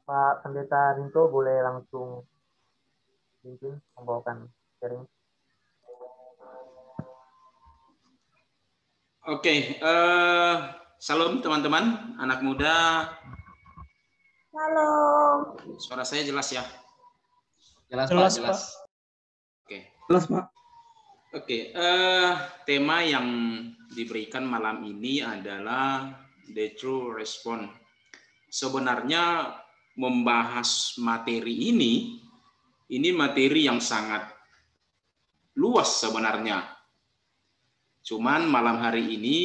Pak Pendeta Rinto boleh langsung pimpin membawakan sharing. Oke, salam teman-teman, anak muda. Halo. Suara saya jelas ya? Jelas Pak, jelas. Oke. Jelas Pak. Oke, tema yang diberikan malam ini adalah the true response. Sebenarnya membahas materi ini materi yang sangat luas sebenarnya. Cuman malam hari ini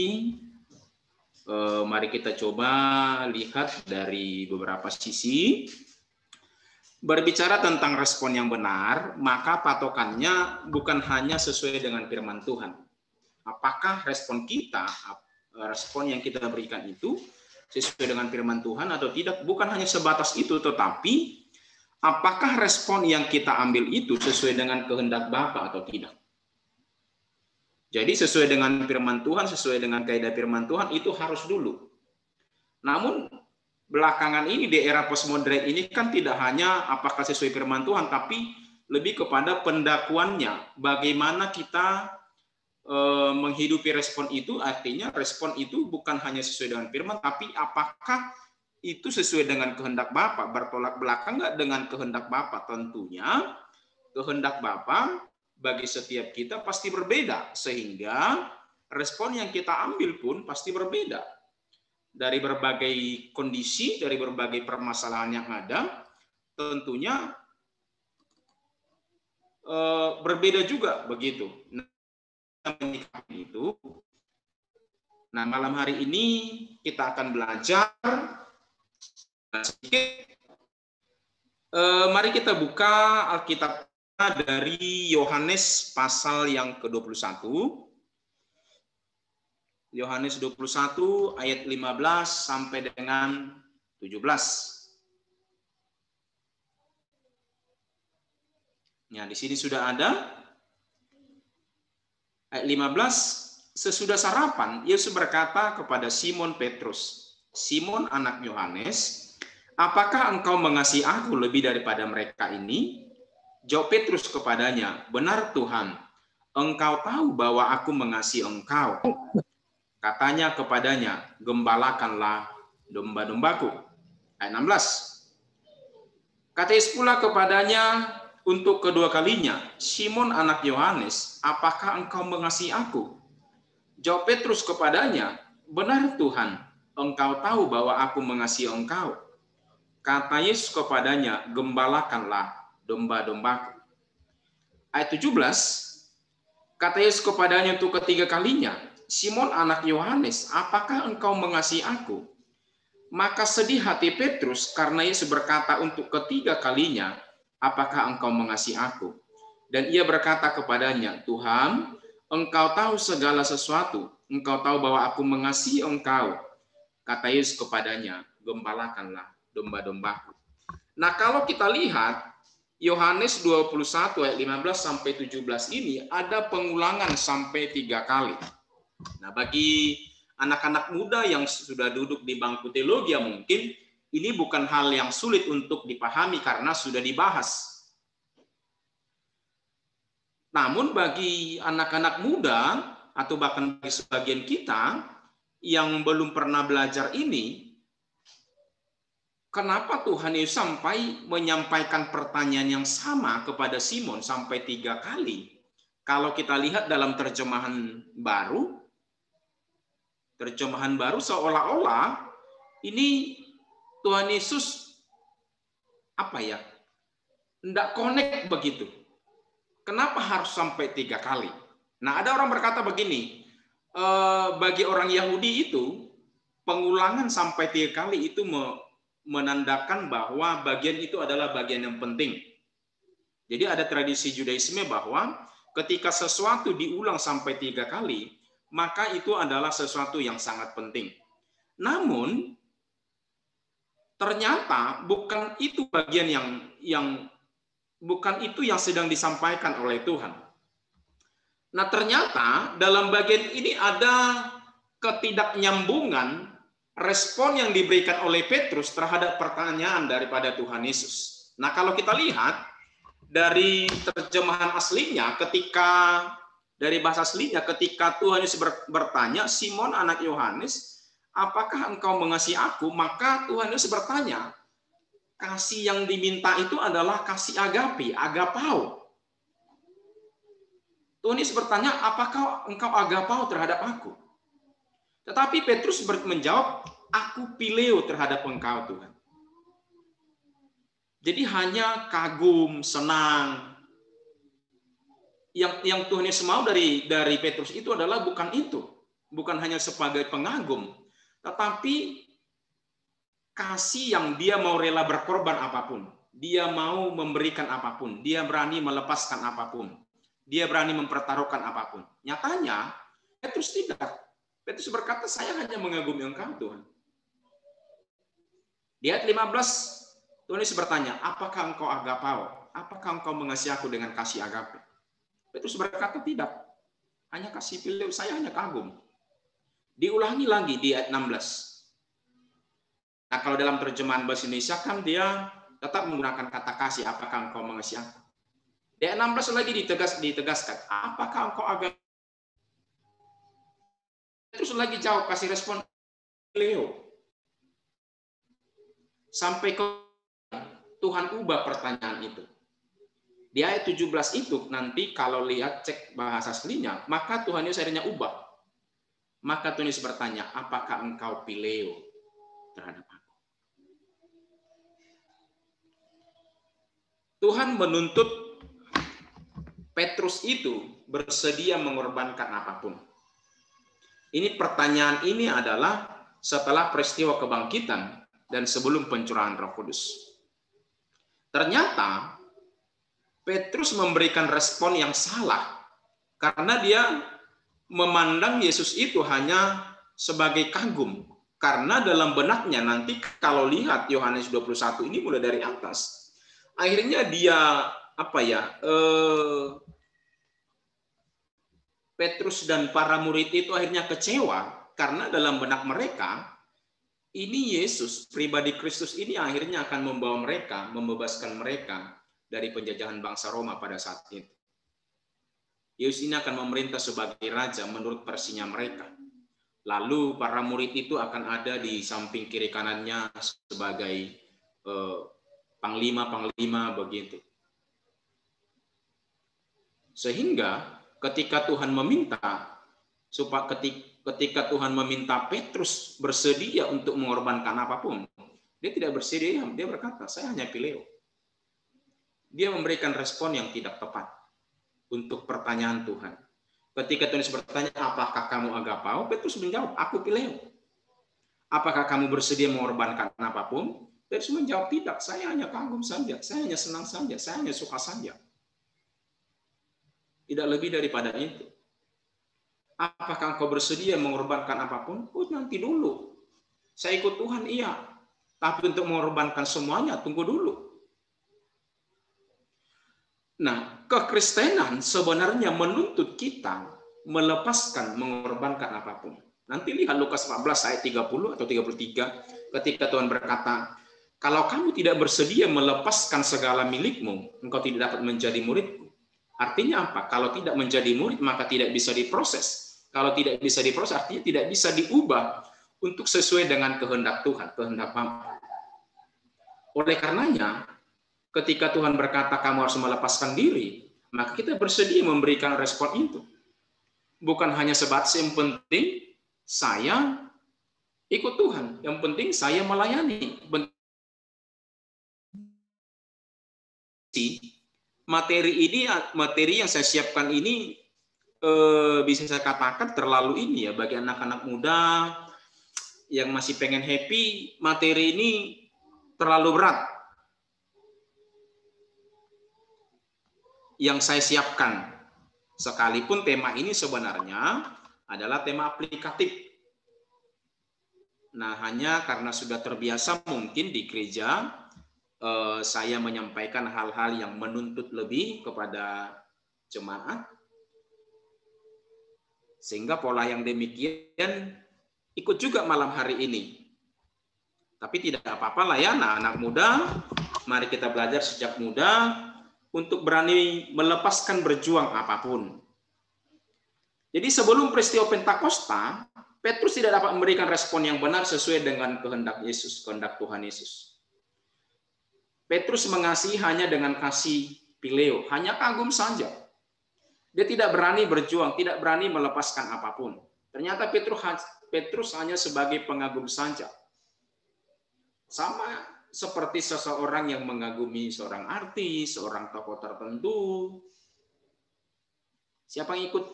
mari kita coba lihat dari beberapa sisi. Berbicara tentang respon yang benar, maka patokannya bukan hanya sesuai dengan firman Tuhan. Apakah respon kita, respon yang kita berikan itu sesuai dengan firman Tuhan atau tidak? Bukan hanya sebatas itu, tetapi apakah respon yang kita ambil itu sesuai dengan kehendak Bapa atau tidak? Jadi sesuai dengan firman Tuhan, sesuai dengan kaidah firman Tuhan itu harus dulu. Namun belakangan ini di era postmodern ini kan tidak hanya apakah sesuai firman Tuhan, tapi lebih kepada pendakuannya. Bagaimana kita menghidupi respon itu, artinya respon itu bukan hanya sesuai dengan firman, tapi apakah itu sesuai dengan kehendak Bapa, bertolak belakang nggak dengan kehendak Bapa? Tentunya kehendak Bapa bagi setiap kita pasti berbeda, sehingga respon yang kita ambil pun pasti berbeda. Dari berbagai kondisi, dari berbagai permasalahan yang ada, tentunya berbeda juga begitu. Nah, malam hari ini kita akan belajar sedikit. Mari kita buka Alkitab dari Yohanes pasal yang ke-21. Yohanes 21 ayat 15 sampai dengan 17. Ya, di sini sudah ada. Ayat 15, sesudah sarapan, Yesus berkata kepada Simon Petrus, Simon anak Yohanes, apakah engkau mengasihi aku lebih daripada mereka ini? Jawab Petrus kepadanya, benar Tuhan, engkau tahu bahwa aku mengasihi engkau. Katanya kepadanya, gembalakanlah domba-dombaku. Ayat 16. Kata Yesus pula kepadanya untuk kedua kalinya, Simon anak Yohanes, apakah engkau mengasihi aku? Jawab Petrus kepadanya, benar Tuhan, engkau tahu bahwa aku mengasihi engkau. Kata Yesus kepadanya, gembalakanlah domba-dombaku. Ayat 17. Kata Yesus kepadanya untuk ketiga kalinya, Simon anak Yohanes, apakah engkau mengasihi aku? Maka sedih hati Petrus karena Yesus berkata untuk ketiga kalinya, apakah engkau mengasihi aku? Dan ia berkata kepadanya, Tuhan, engkau tahu segala sesuatu, engkau tahu bahwa aku mengasihi engkau. Kata Yesus kepadanya, gembalakanlah domba-dombaku. Nah, kalau kita lihat Yohanes 21 ayat 15 sampai 17 ini ada pengulangan sampai 3 kali. Nah, bagi anak-anak muda yang sudah duduk di bangku teologi mungkin ini bukan hal yang sulit untuk dipahami karena sudah dibahas. Namun bagi anak-anak muda atau bahkan bagi sebagian kita yang belum pernah belajar ini, kenapa Tuhan Yesus sampai menyampaikan pertanyaan yang sama kepada Simon sampai 3 kali? Kalau kita lihat dalam terjemahan baru seolah-olah ini Tuhan Yesus enggak connect begitu. Kenapa harus sampai 3 kali? Nah, ada orang berkata begini, bagi orang Yahudi itu pengulangan sampai 3 kali itu menandakan bahwa bagian itu adalah bagian yang penting. Jadi ada tradisi Judaisme bahwa ketika sesuatu diulang sampai 3 kali, maka itu adalah sesuatu yang sangat penting. Namun ternyata bukan itu bagian yang sedang disampaikan oleh Tuhan. Nah, ternyata dalam bagian ini ada ketidaknyambungan respon yang diberikan oleh Petrus terhadap pertanyaan daripada Tuhan Yesus. Nah, kalau kita lihat dari terjemahan aslinya, dari bahasa aslinya, ketika Tuhan Yesus bertanya, Simon anak Yohanes, apakah engkau mengasihi aku? Maka Tuhan Yesus bertanya, kasih yang diminta itu adalah kasih agape, agapao. Tuhan Yesus bertanya, apakah engkau agapao terhadap aku? Tetapi Petrus menjawab, aku pileo terhadap engkau Tuhan. Jadi hanya kagum, senang. Yang Tuhan Yesus mau dari Petrus itu adalah bukan itu. Bukan hanya sebagai pengagum. Tetapi kasih yang dia mau rela berkorban apapun. Dia mau memberikan apapun. Dia berani melepaskan apapun. Dia berani mempertaruhkan apapun. Nyatanya, Petrus tidak. Petrus berkata, saya hanya mengagumi engkau Tuhan. Di ayat 15, Tuhan Yesus bertanya, apakah engkau agapao? Apakah engkau mengasihi aku dengan kasih agape? Petrus berkata, tidak. Hanya kasih pilih, saya hanya kagum. Diulangi lagi di ayat 16. Nah, kalau dalam terjemahan bahasa Indonesia kan dia tetap menggunakan kata kasih, apakah engkau mengasihi aku? Di ayat 16 lagi ditegaskan, apakah engkau agapao? Petrus lagi jawab, kasih respon Leo. Sampai ke Tuhan ubah pertanyaan itu. Di ayat 17 itu nanti kalau lihat cek bahasa aslinya, maka Tuhan Yesus akhirnya ubah. Maka Tuhan Yesus bertanya, apakah engkau pileo terhadap aku? Tuhan menuntut Petrus itu bersedia mengorbankan apapun. Ini pertanyaan ini adalah setelah peristiwa kebangkitan dan sebelum pencurahan Roh Kudus. Ternyata Petrus memberikan respon yang salah karena dia memandang Yesus itu hanya sebagai kagum. Karena dalam benaknya nanti kalau lihat Yohanes 21 ini mulai dari atas. Akhirnya dia Petrus dan para murid itu akhirnya kecewa karena dalam benak mereka ini Yesus, pribadi Kristus ini akhirnya akan membawa mereka, membebaskan mereka dari penjajahan bangsa Roma pada saat itu. Yesus ini akan memerintah sebagai raja menurut versinya mereka. Lalu para murid itu akan ada di samping kiri kanannya sebagai panglima-panglima begitu. Sehingga ketika Tuhan meminta ketika Tuhan meminta Petrus bersedia untuk mengorbankan apapun, dia tidak bersedia, dia berkata, saya hanya pileo. Dia memberikan respon yang tidak tepat untuk pertanyaan Tuhan. Ketika Tuhan bertanya, apakah kamu agapao? Petrus menjawab, aku pileo. Apakah kamu bersedia mengorbankan apapun? Petrus menjawab, tidak, saya hanya kagum saja, saya hanya senang saja, saya hanya suka saja. Tidak lebih daripada itu. Apakah engkau bersedia mengorbankan apapun? Oh, nanti dulu. Saya ikut Tuhan, iya. Tapi untuk mengorbankan semuanya, tunggu dulu. Nah, kekristenan sebenarnya menuntut kita melepaskan, mengorbankan apapun. Nanti lihat Lukas 14 ayat 30 atau 33, ketika Tuhan berkata, kalau kamu tidak bersedia melepaskan segala milikmu, engkau tidak dapat menjadi muridku. Artinya apa? Kalau tidak menjadi murid, maka tidak bisa diproses. Kalau tidak bisa diproses, artinya tidak bisa diubah untuk sesuai dengan kehendak Tuhan, kehendak Bapa. Oleh karenanya, ketika Tuhan berkata kamu harus melepaskan diri, maka kita bersedia memberikan respon itu. Bukan hanya sebatas yang penting saya ikut Tuhan, yang penting saya melayani. Materi yang saya siapkan ini bisa saya katakan terlalu ini ya bagi anak-anak muda yang masih pengen happy, materi ini terlalu berat yang saya siapkan. Sekalipun tema ini sebenarnya adalah tema aplikatif. Nah, hanya karena sudah terbiasa mungkin di gereja saya menyampaikan hal-hal yang menuntut lebih kepada jemaat, sehingga pola yang demikian ikut juga malam hari ini Tapi tidak apa-apa lah ya, anak-anak muda. Mari kita belajar sejak muda untuk berani melepaskan berjuang apapun. Jadi sebelum peristiwa Pentakosta, Petrus tidak dapat memberikan respon yang benar sesuai dengan kehendak Yesus, kehendak Tuhan Yesus. Petrus mengasihi hanya dengan kasih pileo, hanya kagum saja. Dia tidak berani berjuang, tidak berani melepaskan apapun. Ternyata Petrus hanya sebagai pengagum saja. Sama seperti seseorang yang mengagumi seorang artis, seorang tokoh tertentu. Siapa yang ikut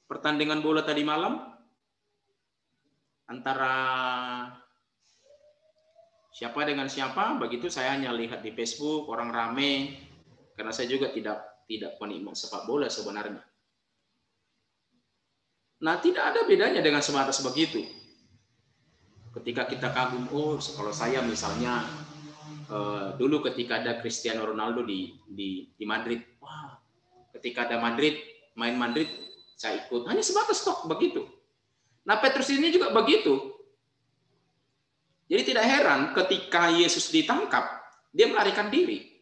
pertandingan bola tadi malam? Antara siapa dengan siapa? Begitu saya hanya lihat di Facebook, orang rame. Karena saya juga tidak penikmat sepak bola sebenarnya. Nah, tidak ada bedanya dengan sebatas begitu. Ketika kita kagum, oh kalau saya misalnya dulu ketika ada Cristiano Ronaldo di Madrid, wah, ketika ada main Madrid, saya ikut. Hanya sebatas kok begitu. Nah, Petrus ini juga begitu. Jadi tidak heran ketika Yesus ditangkap, dia melarikan diri.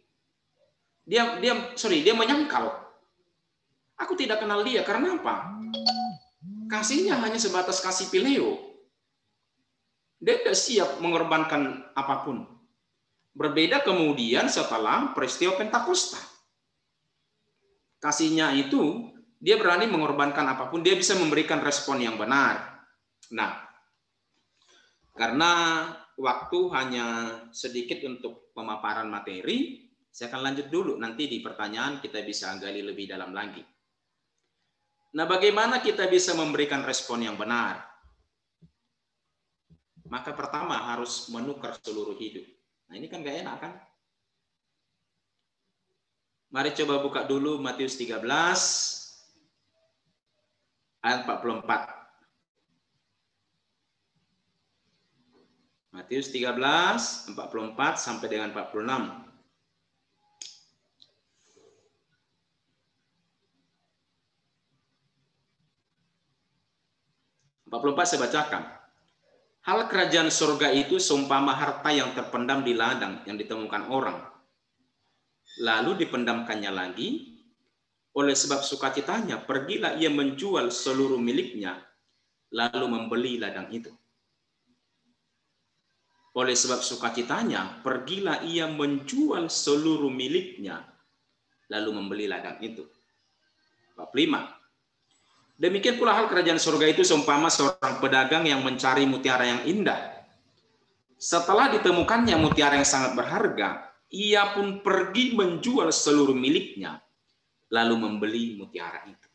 Dia menyangkal. Aku tidak kenal dia, karena apa? Kasihnya hanya sebatas kasih pileo. Dia tidak siap mengorbankan apapun. Berbeda kemudian setelah peristiwa Pentakosta. Kasihnya itu, dia berani mengorbankan apapun, dia bisa memberikan respon yang benar. Nah, karena waktu hanya sedikit untuk pemaparan materi, saya akan lanjut dulu. Nanti di pertanyaan kita bisa gali lebih dalam lagi. Nah, bagaimana kita bisa memberikan respon yang benar? Maka pertama harus menukar seluruh hidup. Nah, ini kan gak enak kan? Mari coba buka dulu Matius 13 ayat 44. Matius 13 44 sampai dengan 46. Saya bacakan. Hal kerajaan surga itu seumpama harta yang terpendam di ladang yang ditemukan orang. Lalu dipendamkannya lagi. Oleh sebab sukacitanya, pergilah ia menjual seluruh miliknya, lalu membeli ladang itu. Oleh sebab sukacitanya, pergilah ia menjual seluruh miliknya, lalu membeli ladang itu. Bab 5. Demikian pula hal kerajaan surga itu seumpama seorang pedagang yang mencari mutiara yang indah. Setelah ditemukannya mutiara yang sangat berharga, ia pun pergi menjual seluruh miliknya, lalu membeli mutiara itu.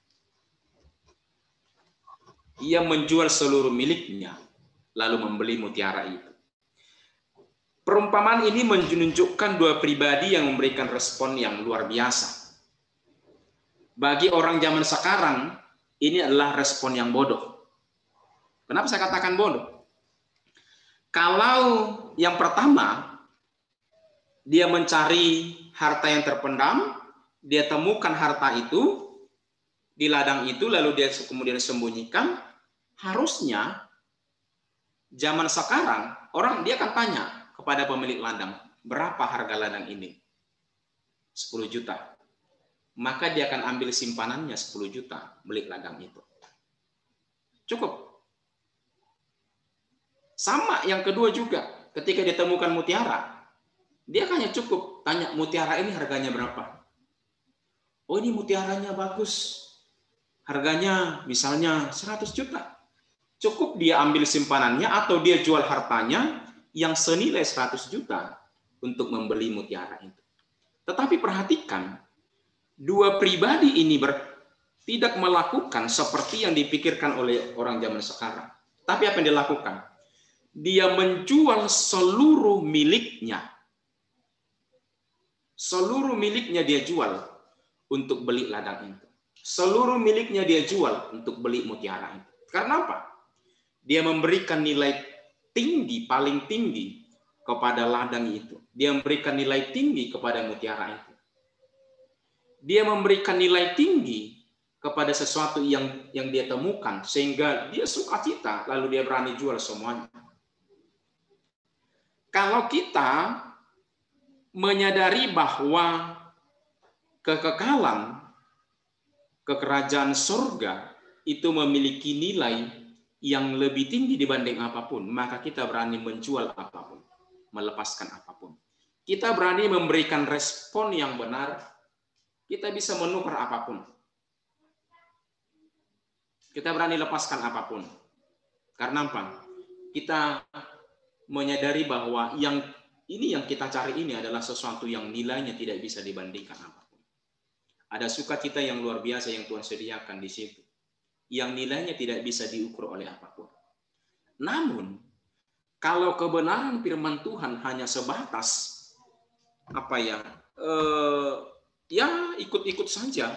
Ia menjual seluruh miliknya, lalu membeli mutiara itu. Perumpamaan ini menunjukkan dua pribadi yang memberikan respon yang luar biasa. Bagi orang zaman sekarang, ini adalah respon yang bodoh. Kenapa saya katakan bodoh? Kalau yang pertama, dia mencari harta yang terpendam, dia temukan harta itu di ladang itu, lalu dia kemudian sembunyikan, harusnya zaman sekarang, dia akan tanya kepada pemilik ladang, berapa harga ladang ini? 10 juta. Maka dia akan ambil simpanannya 10 juta beli ladang itu. Cukup. Sama yang kedua juga, ketika ditemukan mutiara, dia hanya cukup tanya mutiara ini harganya berapa. Oh, ini mutiaranya bagus. Harganya misalnya 100 juta. Cukup dia ambil simpanannya atau dia jual hartanya yang senilai 100 juta untuk membeli mutiara itu. Tetapi perhatikan, dua pribadi ini tidak melakukan seperti yang dipikirkan oleh orang zaman sekarang. Tapi apa yang dilakukan? Dia menjual seluruh miliknya. Seluruh miliknya dia jual untuk beli ladang itu. Seluruh miliknya dia jual untuk beli mutiara itu. Karena apa? Dia memberikan nilai tinggi, paling tinggi kepada ladang itu. Dia memberikan nilai tinggi kepada mutiara itu. Dia memberikan nilai tinggi kepada sesuatu yang dia temukan, sehingga dia sukacita, lalu dia berani jual semuanya. Kalau kita menyadari bahwa kekekalan, kekerajaan surga itu memiliki nilai yang lebih tinggi dibanding apapun, maka kita berani menjual apapun, melepaskan apapun. Kita berani memberikan respon yang benar, kita bisa menukar apapun. Kita berani lepaskan apapun. Karena apa? Kita menyadari bahwa yang kita cari ini adalah sesuatu yang nilainya tidak bisa dibandingkan apapun. Ada sukacita yang luar biasa yang Tuhan sediakan di situ, yang nilainya tidak bisa diukur oleh apapun. Namun, kalau kebenaran firman Tuhan hanya sebatas ikut-ikut saja,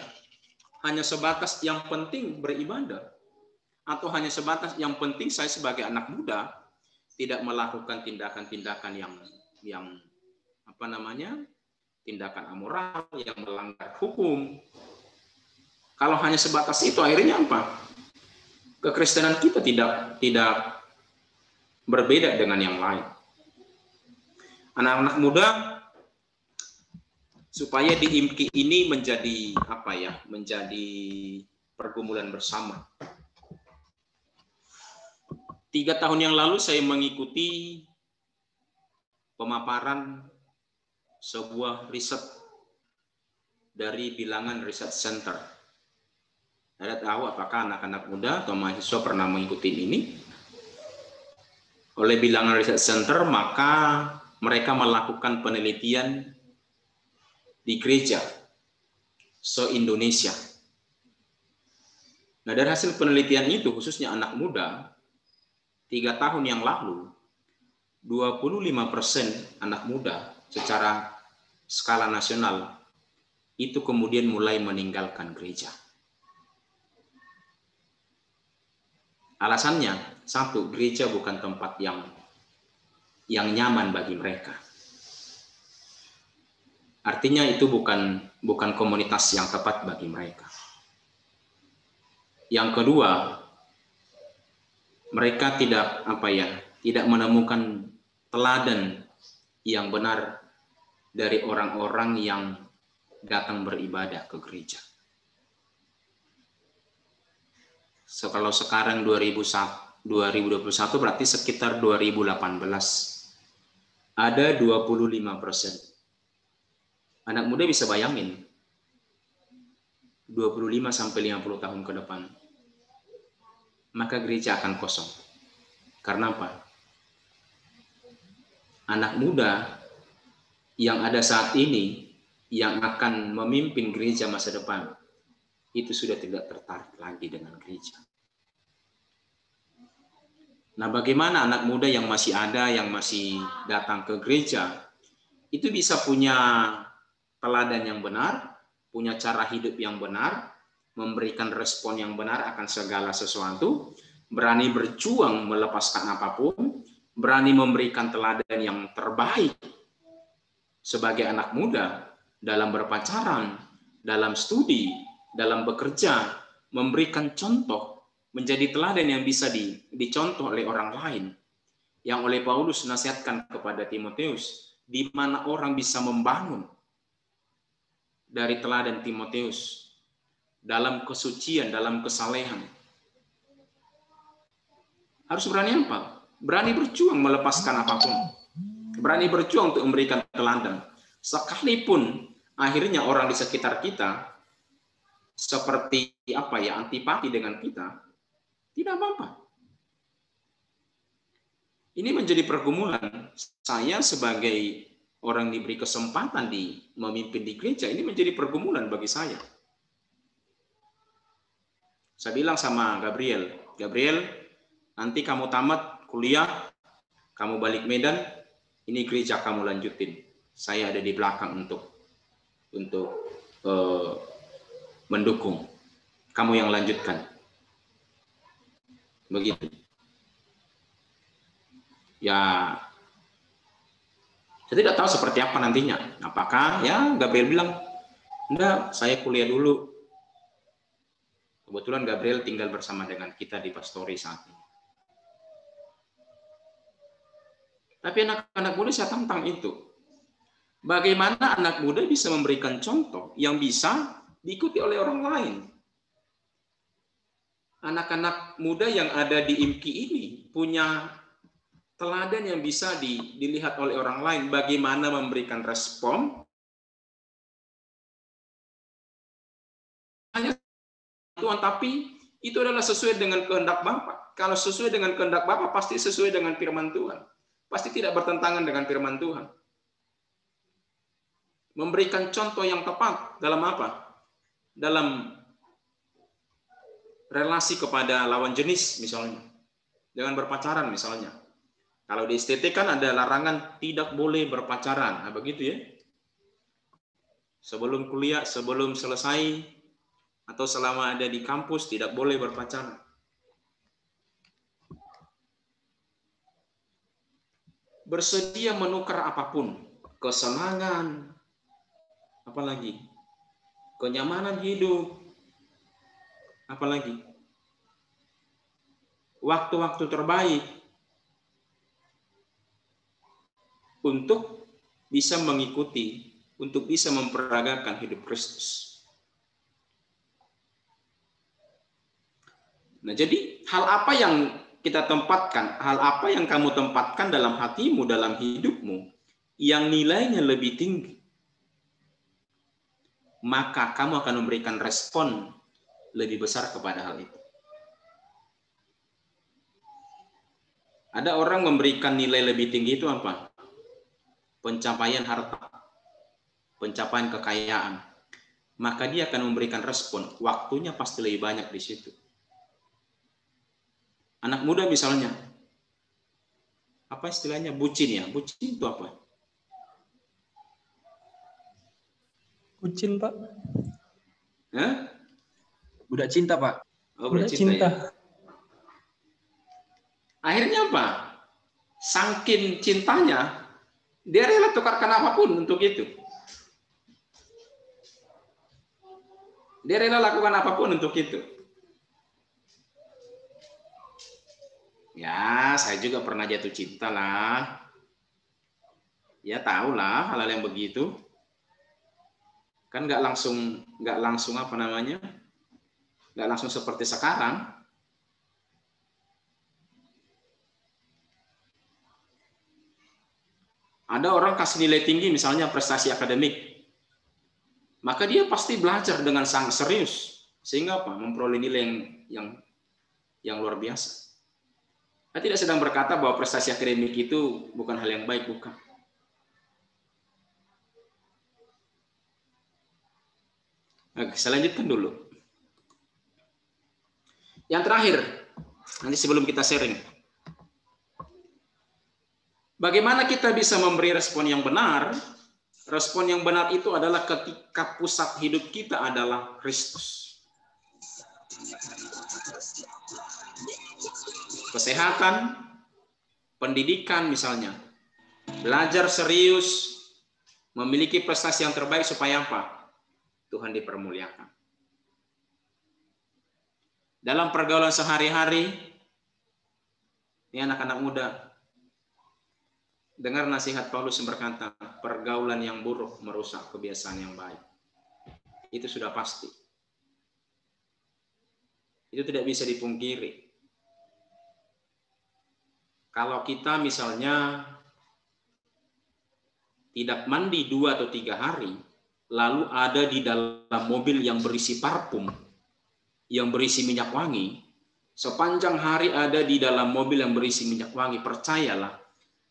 hanya sebatas yang penting beribadah, atau hanya sebatas yang penting saya sebagai anak muda tidak melakukan tindakan-tindakan yang tindakan amoral, yang melanggar hukum. Kalau hanya sebatas itu, akhirnya apa? Kekristenan kita tidak berbeda dengan yang lain. Anak-anak muda supaya di IMKI ini menjadi menjadi pergumulan bersama. 3 tahun yang lalu saya mengikuti pemaparan sebuah riset dari Bilangan Research Center. Anda tahu apakah anak-anak muda atau mahasiswa pernah mengikuti ini? Oleh Bilangan Research Center, maka mereka melakukan penelitian di gereja se-Indonesia. Nah, dari hasil penelitian itu, khususnya anak muda, 3 tahun yang lalu, 25% anak muda secara skala nasional itu kemudian mulai meninggalkan gereja. Alasannya, satu, gereja bukan tempat yang nyaman bagi mereka. Artinya itu bukan komunitas yang tepat bagi mereka. Yang kedua, mereka tidak menemukan teladan yang benar dari orang-orang yang datang beribadah ke gereja. So, kalau sekarang 2021 berarti sekitar 2018 ada 25%. Anak muda bisa bayangin 25 sampai 50 tahun ke depan, maka gereja akan kosong. Karena apa? Anak muda yang ada saat ini yang akan memimpin gereja masa depan itu sudah tidak tertarik lagi dengan gereja. Nah, bagaimana anak muda yang masih ada, yang masih datang ke gereja, itu bisa punya teladan yang benar, punya cara hidup yang benar, memberikan respon yang benar akan segala sesuatu, berani berjuang melepaskan apapun, berani memberikan teladan yang terbaik sebagai anak muda dalam berpacaran, dalam studi, dalam bekerja, memberikan contoh, menjadi teladan yang bisa dicontoh oleh orang lain. Yang oleh Paulus nasihatkan kepada Timotius, di mana orang bisa membangun dari teladan Timotius dalam kesucian, dalam kesalehan. Harus berani apa? Berani berjuang melepaskan apapun. Berani berjuang untuk memberikan teladan. Sekalipun akhirnya orang di sekitar kita seperti antipati dengan kita, tidak apa-apa. Ini menjadi pergumulan. Saya sebagai orang diberi kesempatan memimpin di gereja, ini menjadi pergumulan bagi saya. Saya bilang sama Gabriel, nanti kamu tamat kuliah, kamu balik Medan, ini gereja kamu lanjutin. Saya ada di belakang untuk mendukung. Kamu yang lanjutkan. Begitu. Ya, saya tidak tahu seperti apa nantinya. Apakah Gabriel bilang, enggak, saya kuliah dulu. Kebetulan Gabriel tinggal bersama dengan kita di Pastori saat ini. Tapi anak-anak muda saya tantang itu. Bagaimana anak muda bisa memberikan contoh yang bisa diikuti oleh orang lain? Anak-anak muda yang ada di IMKI ini punya teladan yang bisa dilihat oleh orang lain. Bagaimana memberikan respon? Hanya Tuhan, tapi itu adalah sesuai dengan kehendak Bapa. Kalau sesuai dengan kehendak Bapa, pasti sesuai dengan firman Tuhan. Pasti tidak bertentangan dengan firman Tuhan. Memberikan contoh yang tepat dalam apa? Dalam relasi kepada lawan jenis misalnya. Dengan berpacaran misalnya. Kalau di STT kan ada larangan tidak boleh berpacaran. Nah, begitu ya. Sebelum kuliah, sebelum selesai, atau selama ada di kampus tidak boleh berpacaran. Bersedia menukar apapun. Kesenangan, apalagi kenyamanan hidup, apalagi waktu-waktu terbaik untuk bisa mengikuti, untuk bisa memperagakan hidup Kristus. Nah, jadi hal apa yang kita tempatkan, hal apa yang kamu tempatkan dalam hatimu, dalam hidupmu, yang nilainya lebih tinggi, maka kamu akan memberikan respon lebih besar kepada hal itu. Ada orang memberikan nilai lebih tinggi itu apa? Pencapaian harta, pencapaian kekayaan. Maka dia akan memberikan respon, waktunya pasti lebih banyak di situ. Anak muda misalnya, apa istilahnya, bucin ya? Bucin itu apa? Bucin, Pak. Hah? Budak cinta, Pak. Oh, Budak cinta. cinta. Ya? Akhirnya apa? Saking cintanya, dia rela tukarkan apapun untuk itu. Dia rela lakukan apapun untuk itu. Ya, saya juga pernah jatuh cinta lah. Ya, tahulah hal-hal yang begitu. Kan nggak langsung apa namanya? Nggak langsung seperti sekarang. Ada orang kasih nilai tinggi misalnya prestasi akademik. Maka dia pasti belajar dengan sangat serius sehingga apa? Memperoleh nilai yang luar biasa. Saya tidak sedang berkata bahwa prestasi akademik itu bukan hal yang baik, bukan. Oke, saya lanjutkan dulu. Yang terakhir, nanti sebelum kita sharing. Bagaimana kita bisa memberi respon yang benar? Respon yang benar itu adalah ketika pusat hidup kita adalah Kristus. Kesehatan, pendidikan misalnya. Belajar serius, memiliki prestasi yang terbaik supaya apa? Tuhan dipermuliakan. Dalam pergaulan sehari-hari, ini anak-anak muda, dengar nasihat Paulus yang berkata, pergaulan yang buruk merusak kebiasaan yang baik. Itu sudah pasti. Itu tidak bisa dipungkiri. Kalau kita misalnya tidak mandi 2 atau 3 hari, lalu ada di dalam mobil yang berisi parfum, yang berisi minyak wangi, sepanjang hari ada di dalam mobil yang berisi minyak wangi, percayalah,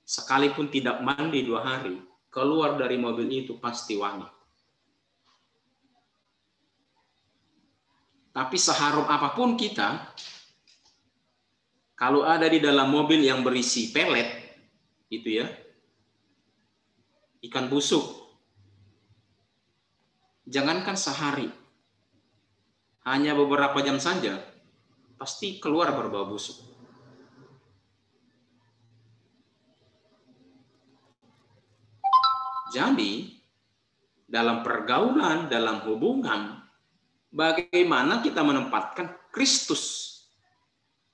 sekalipun tidak mandi 2 hari, keluar dari mobil itu pasti wangi. Tapi seharum apapun kita, kalau ada di dalam mobil yang berisi pelet, gitu ya, ikan busuk, jangankan sehari, hanya beberapa jam saja, pasti keluar berbau busuk. Jadi, dalam pergaulan, dalam hubungan, bagaimana kita menempatkan Kristus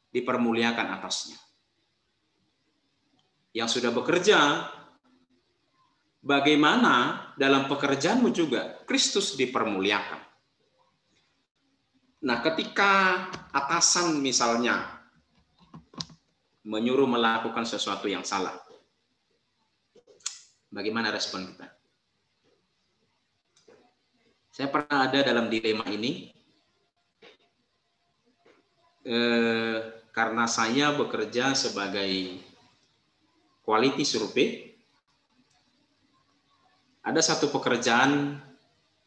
dipermuliakan atasnya. yang sudah bekerja, bagaimana dalam pekerjaanmu juga Kristus dipermuliakan. Nah, ketika atasan misalnya menyuruh melakukan sesuatu yang salah, bagaimana respon kita? Saya pernah ada dalam dilema ini, karena saya bekerja sebagai quality survey. Ada satu pekerjaan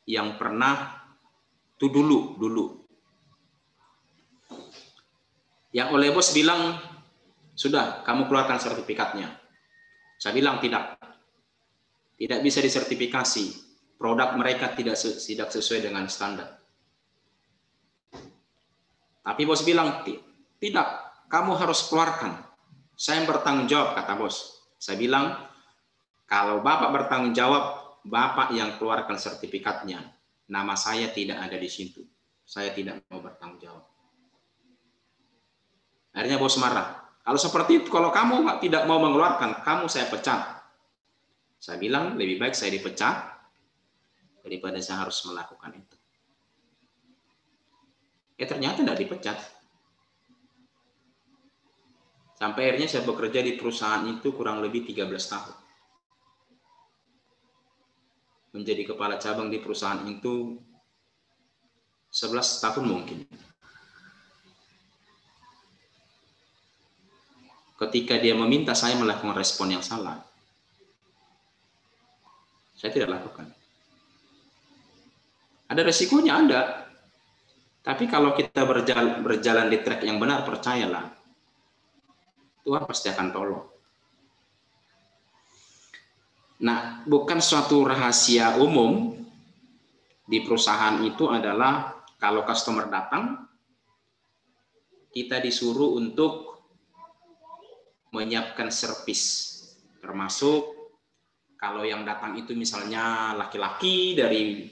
yang pernah itu dulu yang oleh bos bilang, sudah kamu keluarkan sertifikatnya. Saya bilang tidak bisa disertifikasi, produk mereka tidak sesuai dengan standar. Tapi bos bilang, tidak, kamu harus keluarkan. Saya yang bertanggung jawab, kata bos. Saya bilang, kalau Bapak bertanggung jawab, Bapak yang keluarkan sertifikatnya. Nama saya tidak ada di situ. Saya tidak mau bertanggung jawab. Akhirnya bos marah. Kalau seperti itu, kalau kamu tidak mau mengeluarkan, kamu saya pecat. Saya bilang, lebih baik saya dipecat daripada saya harus melakukan itu. Ternyata tidak dipecat. Sampai akhirnya saya bekerja di perusahaan itu kurang lebih 13 tahun. Menjadi kepala cabang di perusahaan itu 11 tahun mungkin. Ketika dia meminta saya melakukan respon yang salah, saya tidak lakukan. Ada resikonya, ada. Tapi kalau kita berjalan di track yang benar, percayalah, Tuhan pasti akan tolong. Nah, bukan suatu rahasia umum di perusahaan itu adalah kalau customer datang, kita disuruh untuk menyiapkan servis. Termasuk kalau yang datang itu misalnya laki-laki dari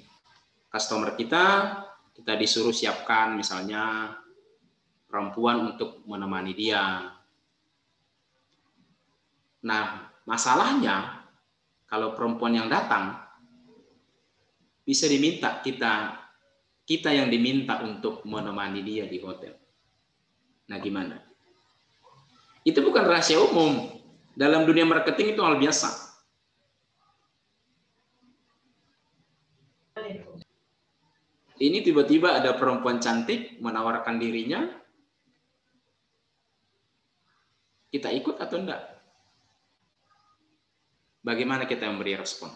customer kita disuruh siapkan misalnya perempuan untuk menemani dia. Nah, masalahnya kalau perempuan yang datang bisa diminta kita yang diminta untuk menemani dia di hotel. Nah, gimana? Itu bukan rahasia umum. Dalam dunia marketing itu hal biasa. Ini tiba-tiba ada perempuan cantik menawarkan dirinya. Kita ikut atau enggak? Bagaimana kita memberi respon?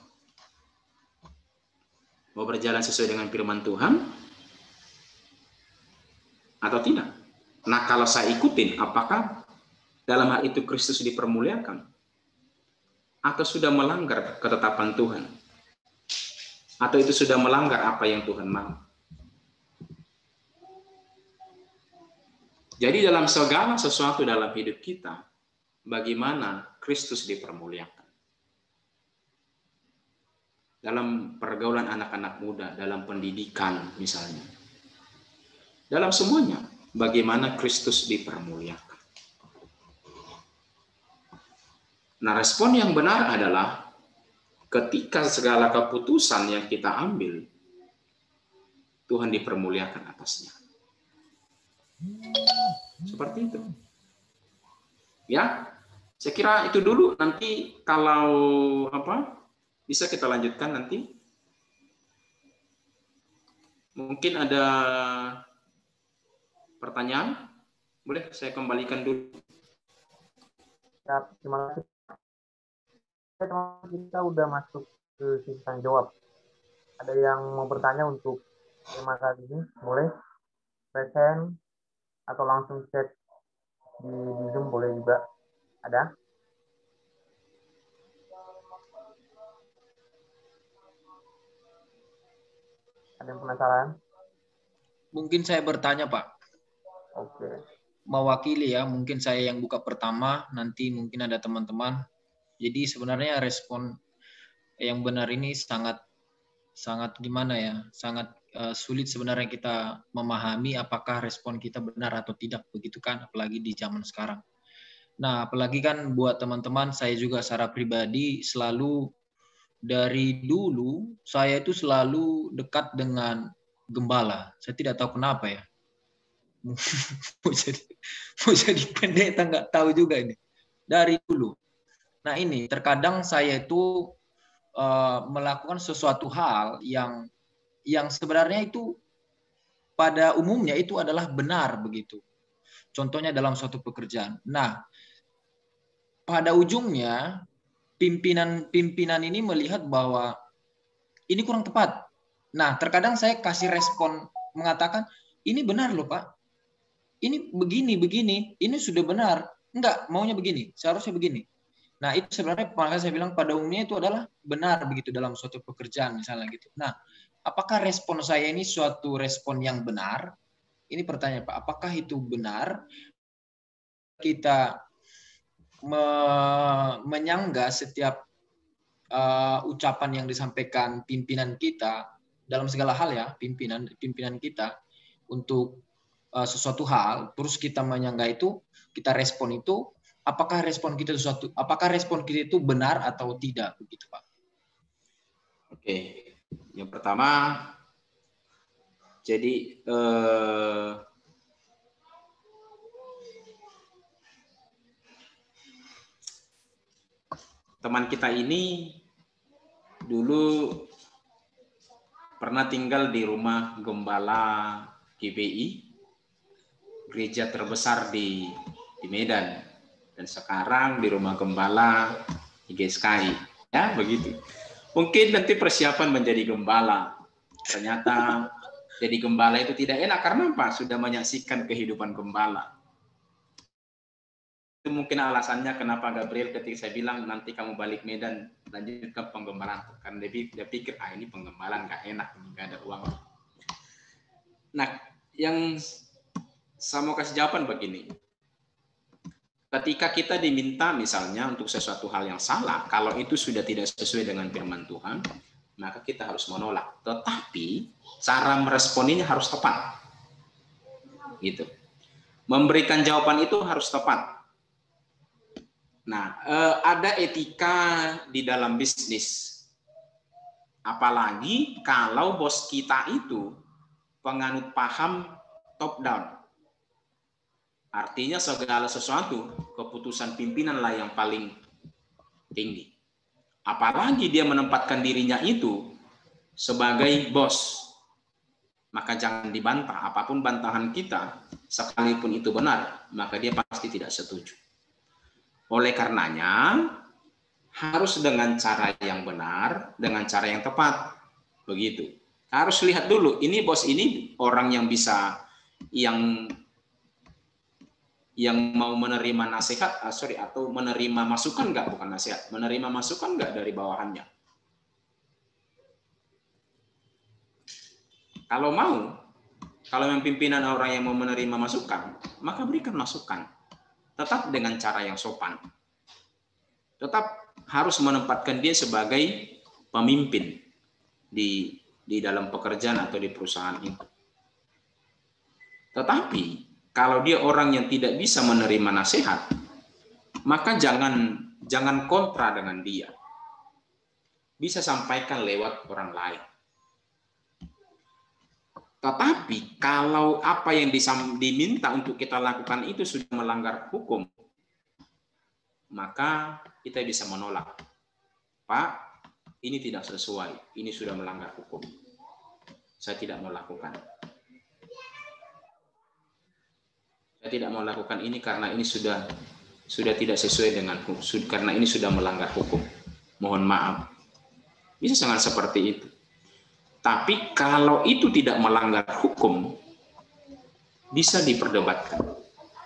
Mau berjalan sesuai dengan firman Tuhan atau tidak? Nah, kalau saya ikutin, apakah dalam hal itu Kristus dipermuliakan? Atau sudah melanggar ketetapan Tuhan? Atau itu sudah melanggar apa yang Tuhan mau? Jadi dalam segala sesuatu dalam hidup kita, bagaimana Kristus dipermuliakan? Dalam pergaulan anak-anak muda, dalam pendidikan misalnya. Dalam semuanya, bagaimana Kristus dipermuliakan. Nah, respon yang benar adalah ketika segala keputusan yang kita ambil, Tuhan dipermuliakan atasnya. Seperti itu. Ya, saya kira itu dulu. Nanti kalau bisa kita lanjutkan nanti. Mungkin ada pertanyaan? Boleh saya kembalikan dulu. Ya, terima kasih. Teman-teman, kita udah masuk ke sesi tanya jawab. Ada yang mau bertanya untuk tema kali ini? Boleh present atau langsung chat di Zoom boleh juga. Ada? Ada yang penasaran? Mungkin saya bertanya, Pak. Oke. Mewakili ya, mungkin saya yang buka pertama, nanti mungkin ada teman-teman. Jadi sebenarnya respon yang benar ini sangat gimana ya, sangat sulit sebenarnya kita memahami apakah respon kita benar atau tidak, begitu kan, apalagi di zaman sekarang. Nah, apalagi kan buat teman-teman, saya juga secara pribadi selalu dari dulu saya itu selalu dekat dengan gembala. Saya tidak tahu kenapa ya. mau jadi pendeta nggak tahu juga ini. Dari dulu. Nah ini terkadang saya itu melakukan sesuatu hal yang sebenarnya itu pada umumnya itu adalah benar begitu. Contohnya dalam suatu pekerjaan. Nah, pada ujungnya pimpinan ini melihat bahwa ini kurang tepat. Nah, terkadang saya kasih respon mengatakan, ini benar loh Pak. Ini begini, ini sudah benar. Enggak, maunya begini, seharusnya begini. Nah, itu sebenarnya makanya saya bilang pada umumnya itu adalah benar begitu dalam suatu pekerjaan misalnya gitu. Nah, apakah respon saya ini suatu respon yang benar? Ini pertanyaan Pak, apakah itu benar? Kita menyanggah setiap ucapan yang disampaikan pimpinan kita dalam segala hal ya, pimpinan kita untuk sesuatu hal, terus kita menyanggah itu, kita respon itu, apakah respon kita itu benar atau tidak begitu Pak? Oke, yang pertama, jadi teman kita ini dulu pernah tinggal di rumah gembala GBI, gereja terbesar di Medan, dan sekarang di rumah gembala IGSKI, ya begitu. Mungkin nanti persiapan menjadi gembala, ternyata jadi gembala itu tidak enak karena apa? Sudah menyaksikan kehidupan gembala. Itu mungkin alasannya kenapa Gabriel ketika saya bilang nanti kamu balik Medan lanjutkan penggembalaan, karena dia pikir ini penggembalaan nggak enak, nggak ada uang. Nah, yang saya mau kasih jawaban begini, ketika kita diminta misalnya untuk sesuatu hal yang salah, kalau itu sudah tidak sesuai dengan firman Tuhan, maka kita harus menolak. Tetapi cara meresponinya harus tepat, gitu. Memberikan jawaban itu harus tepat. Nah, ada etika di dalam bisnis. Apalagi kalau bos kita itu penganut paham top down. Artinya segala sesuatu, keputusan pimpinan lah yang paling tinggi. Apalagi dia menempatkan dirinya itu sebagai bos. Maka jangan dibantah. Apapun bantahan kita, sekalipun itu benar, maka dia pasti tidak setuju. Oleh karenanya, harus dengan cara yang benar, dengan cara yang tepat. Begitu. Harus lihat dulu, ini bos ini orang yang bisa, yang mau menerima nasihat, atau menerima masukan nggak, bukan nasihat, menerima masukan nggak dari bawahannya. Kalau mau, kalau yang pimpinan orang yang mau menerima masukan, maka berikan masukan. Tetap dengan cara yang sopan. Tetap harus menempatkan dia sebagai pemimpin di dalam pekerjaan atau di perusahaan itu. Tetapi kalau dia orang yang tidak bisa menerima nasihat, maka jangan kontra dengan dia. Bisa sampaikan lewat orang lain. Tetapi kalau apa yang diminta untuk kita lakukan itu sudah melanggar hukum, maka kita bisa menolak. Pak, ini tidak sesuai, ini sudah melanggar hukum. Saya tidak mau lakukan. Saya tidak mau lakukan ini karena ini sudah tidak sesuai dengan hukum, karena ini sudah melanggar hukum. Mohon maaf. Bisa sangat seperti itu. Tapi kalau itu tidak melanggar hukum, bisa diperdebatkan.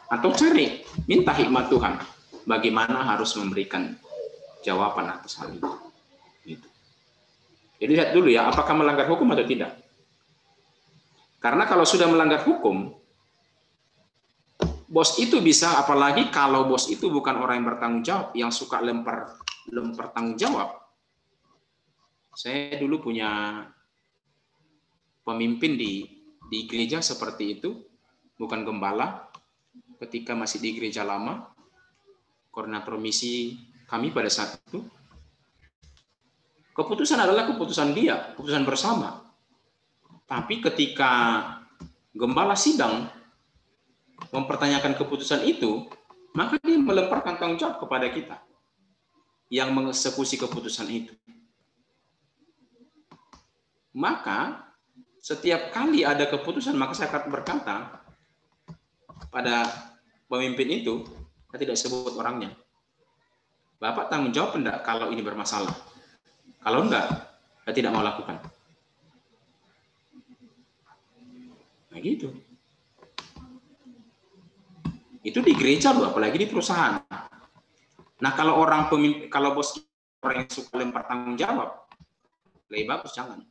Atau minta hikmat Tuhan, bagaimana harus memberikan jawaban atas hal itu. Gitu. Jadi lihat dulu ya, apakah melanggar hukum atau tidak. Karena kalau sudah melanggar hukum, bos itu bisa, apalagi kalau bos itu bukan orang yang bertanggung jawab, yang suka lempar tanggung jawab. Saya dulu punya pemimpin di gereja seperti itu, bukan gembala, ketika masih di gereja lama. koordinator misi kami pada saat itu. Keputusan adalah keputusan dia, keputusan bersama. Tapi ketika gembala sidang mempertanyakan keputusan itu, maka dia melemparkan tanggung jawab kepada kita yang mengeksekusi keputusan itu. Maka setiap kali ada keputusan, maka saya akan berkata pada pemimpin itu, saya tidak sebut orangnya, Bapak tanggung jawab enggak kalau ini bermasalah? Kalau enggak, saya tidak mau lakukan. Nah gitu. Itu di gereja loh, apalagi di perusahaan. Nah kalau orang pemimpin, kalau bos orang yang suka lempar tanggung jawab, lebih bagus jangan.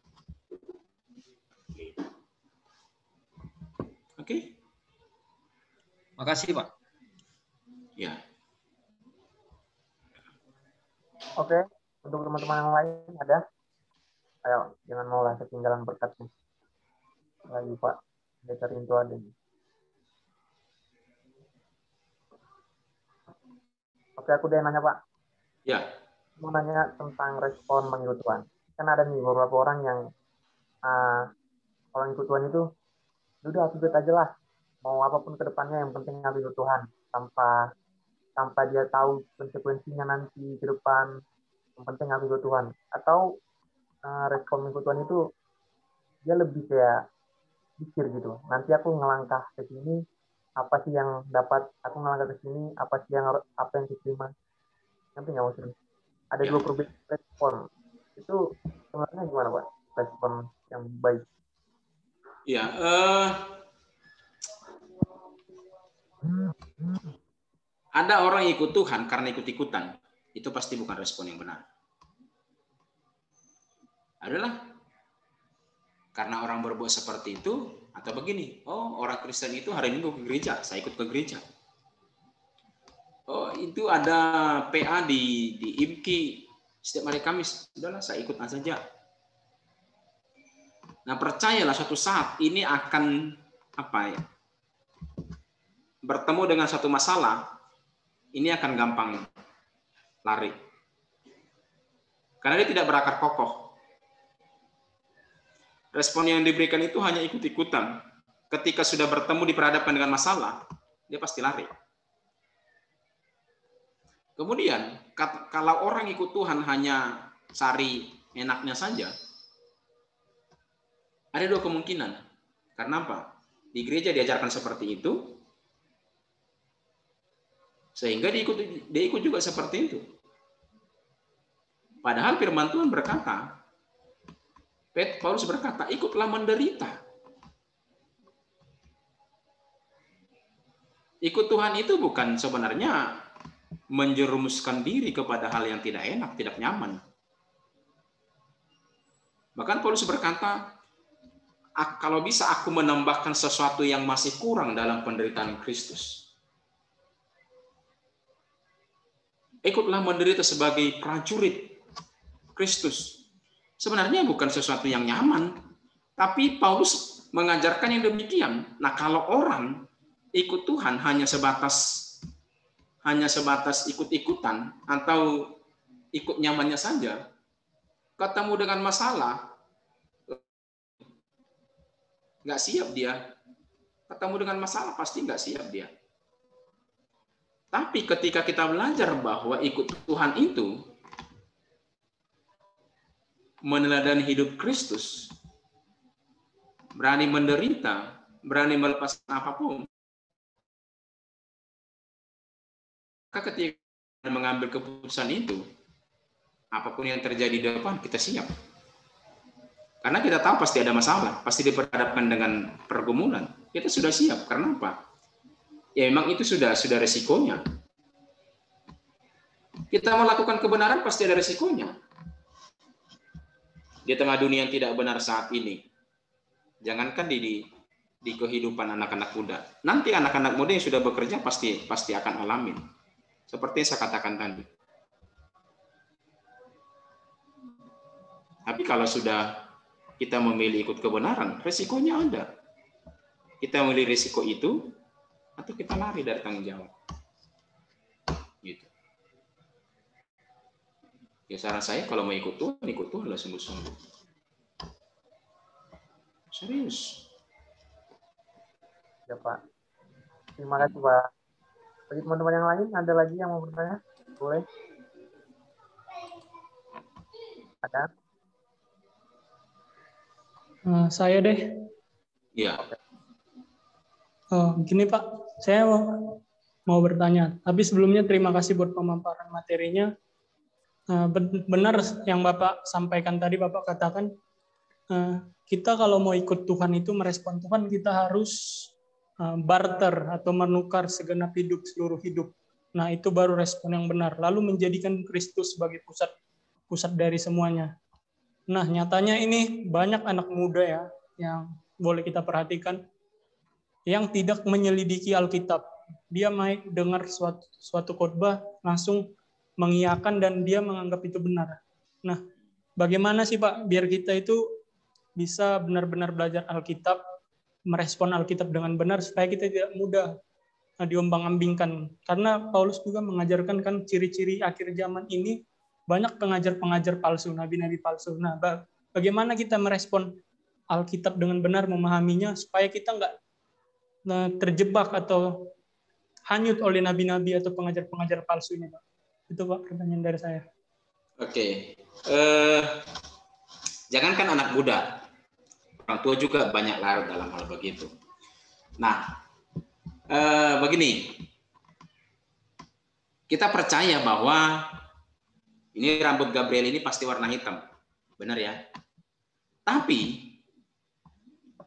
Oke. Makasih Pak. Ya. Oke, untuk teman-teman yang lain ada? Ayo, jangan mau lah ketinggalan berkatnya. Lagi Pak, Pendeta Rinto ada nih. Oke, aku udah nanya Pak. Ya. Mau nanya tentang respon mengikut Tuhan. Kan ada nih beberapa orang yang orang ikut Tuhan itu, udah ikut aja lah. Mau apapun ke depannya, yang penting aku ikut Tuhan. Tanpa dia tahu konsekuensinya nanti ke depan, yang penting aku ikut Tuhan. Atau respon mengikut Tuhan itu dia lebih kayak pikir gitu. Nanti aku ngelangkah ke sini, apa sih yang dapat? Aku ngelangkah ke sini, apa yang diterima? Nanti nggak maksudnya. Ada dua perbedaan respon. Itu sebenarnya gimana Pak? Respon yang baik. Ya. Ada orang ikut Tuhan karena ikut-ikutan. Itu pasti bukan respon yang benar. Adalah karena orang berbuat seperti itu, atau begini, oh orang Kristen itu hari Minggu ke gereja, saya ikut ke gereja. Oh itu ada PA di IMKI setiap hari Kamis, udahlah saya ikut saja. Nah percayalah suatu saat ini akan bertemu dengan satu masalah, ini akan gampang lari. Karena dia tidak berakar kokoh. Respon yang diberikan itu hanya ikut-ikutan. Ketika sudah bertemu diperhadapkan dengan masalah, dia pasti lari. Kemudian, kalau orang ikut Tuhan hanya cari enaknya saja, ada dua kemungkinan. Karena apa? Di gereja diajarkan seperti itu, sehingga dia ikut juga seperti itu. Padahal firman Tuhan berkata, Paulus berkata, ikutlah menderita. Ikut Tuhan itu bukan sebenarnya menjerumuskan diri kepada hal yang tidak enak, tidak nyaman. Bahkan Paulus berkata, kalau bisa aku menambahkan sesuatu yang masih kurang dalam penderitaan Kristus. Ikutlah menderita sebagai prajurit Kristus. Sebenarnya bukan sesuatu yang nyaman, tapi Paulus mengajarkan yang demikian. Nah, kalau orang ikut Tuhan hanya sebatas ikut-ikutan atau ikut nyamannya saja, ketemu dengan masalah, nggak siap dia. Ketemu dengan masalah pasti nggak siap dia. Tapi ketika kita belajar bahwa ikut Tuhan itu meneladani hidup Kristus, berani menderita, berani melepaskan apapun, maka ketika mengambil keputusan itu, apapun yang terjadi di depan, kita siap. Karena kita tahu pasti ada masalah, pasti diperhadapkan dengan pergumulan. Kita sudah siap. Karena apa? Ya memang itu sudah resikonya. Kita melakukan kebenaran pasti ada resikonya. Di tengah dunia yang tidak benar saat ini, jangankan di kehidupan anak-anak muda, nanti anak-anak muda yang sudah bekerja pasti akan alamin. Seperti yang saya katakan tadi. Tapi kalau sudah kita memilih ikut kebenaran, resikonya ada. Kita memilih risiko itu, atau kita lari dari tanggung jawab. Gitu. Ya saran saya kalau mau ikut Tuhan lah sungguh-sungguh. Serius. Ya Pak. Terima kasih Pak. Bagi teman-teman yang lain, ada lagi yang mau bertanya? Boleh? Ada? Saya deh. Iya. Gini Pak, saya mau bertanya. Tapi sebelumnya terima kasih buat pemaparan materinya. Benar yang Bapak sampaikan tadi, Bapak katakan kita kalau mau ikut Tuhan itu merespon Tuhan, kita harus barter atau menukar segenap hidup, seluruh hidup. Nah, itu baru respon yang benar. Lalu menjadikan Kristus sebagai pusat dari semuanya. Nah, nyatanya ini banyak anak muda ya yang boleh kita perhatikan yang tidak menyelidiki Alkitab. Dia dengar suatu khotbah langsung mengiyakan dan dia menganggap itu benar. Nah, bagaimana sih Pak biar kita itu bisa benar-benar belajar Alkitab, merespon Alkitab dengan benar supaya kita tidak mudah diombang-ambingkan. Karena Paulus juga mengajarkan kan ciri-ciri akhir zaman ini banyak pengajar-pengajar palsu, nabi-nabi palsu. Nah, bagaimana kita merespon Alkitab dengan benar, memahaminya supaya kita nggak terjebak atau hanyut oleh nabi-nabi atau pengajar-pengajar palsu ini, Pak. Itu Pak pertanyaan dari saya. Oke. Jangankan anak muda, orang tua juga banyak larut dalam hal begitu. Nah, begini, kita percaya bahwa ini rambut Gabriel ini pasti warna hitam, benar ya? Tapi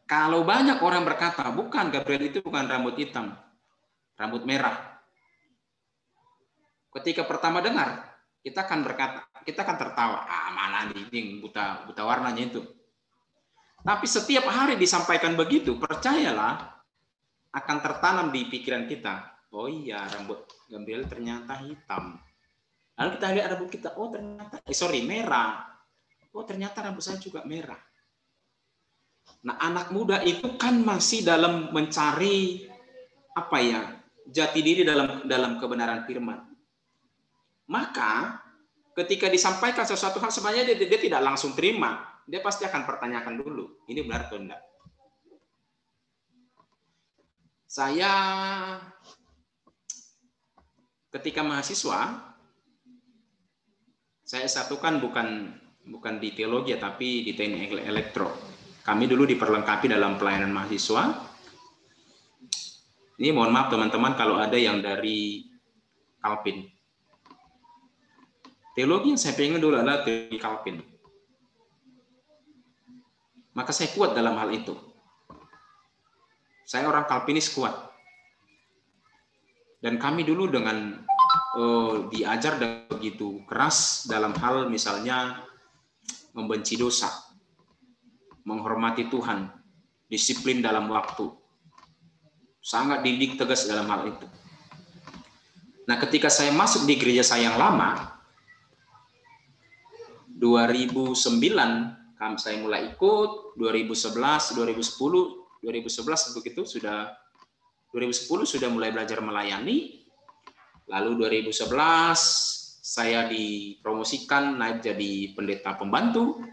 kalau banyak orang berkata, bukan, Gabriel itu bukan rambut hitam, rambut merah. Ketika pertama dengar, kita akan berkata, kita akan tertawa, mana nih buta warnanya itu. Tapi setiap hari disampaikan begitu, percayalah akan tertanam di pikiran kita. Oh iya, rambut Gabriel ternyata hitam. Lalu kita lihat rambut kita, oh ternyata, merah. Oh ternyata rambut saya juga merah. Nah anak muda itu kan masih dalam mencari jati diri dalam kebenaran firman. Maka ketika disampaikan sesuatu hal sebenarnya dia tidak langsung terima. Dia pasti akan pertanyakan dulu, ini benar atau tidak. Saya ketika mahasiswa, saya satukan bukan di teologi tapi di teknik elektro. Kami dulu diperlengkapi dalam pelayanan mahasiswa. Ini mohon maaf teman-teman kalau ada yang dari Calvin. Teologi yang saya pengen dulu adalah teologi Calvin. Maka saya kuat dalam hal itu. Saya orang Calvinis kuat. Dan kami dulu dengan diajar dan begitu keras dalam hal misalnya membenci dosa, menghormati Tuhan, disiplin dalam waktu. Sangat didik tegas dalam hal itu. Nah, ketika saya masuk di gereja saya yang lama, 2009 saya mulai ikut, 2011, 2010, 2011 begitu sudah 2010 sudah mulai belajar melayani. Lalu 2011 saya dipromosikan naik jadi pendeta pembantu.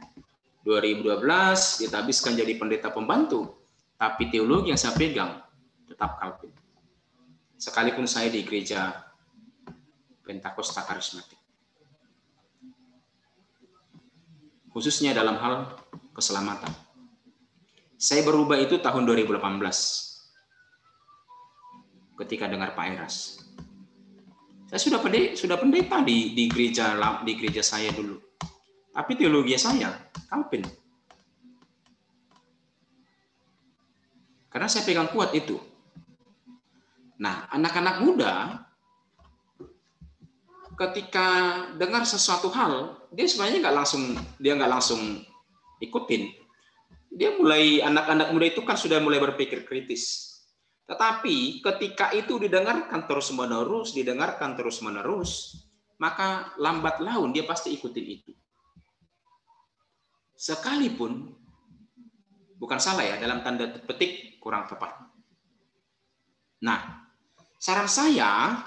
2012 kita habiskan jadi pendeta pembantu. Tapi teologi yang saya pegang tetap Calvin. Sekalipun saya di gereja Pentakosta Karismatik. Khususnya dalam hal keselamatan. Saya berubah itu tahun 2018. Ketika dengar Pak Eras. Saya sudah pendeta di gereja saya dulu. Tapi teologi saya Calvin. Karena saya pegang kuat itu. Nah, anak-anak muda ketika dengar sesuatu hal, dia sebenarnya nggak langsung ikutin. Anak-anak muda itu kan sudah mulai berpikir kritis. Tetapi ketika itu didengarkan terus-menerus, maka lambat laun dia pasti ikutin itu. Sekalipun, bukan salah ya, dalam tanda petik kurang tepat. Nah, saran saya,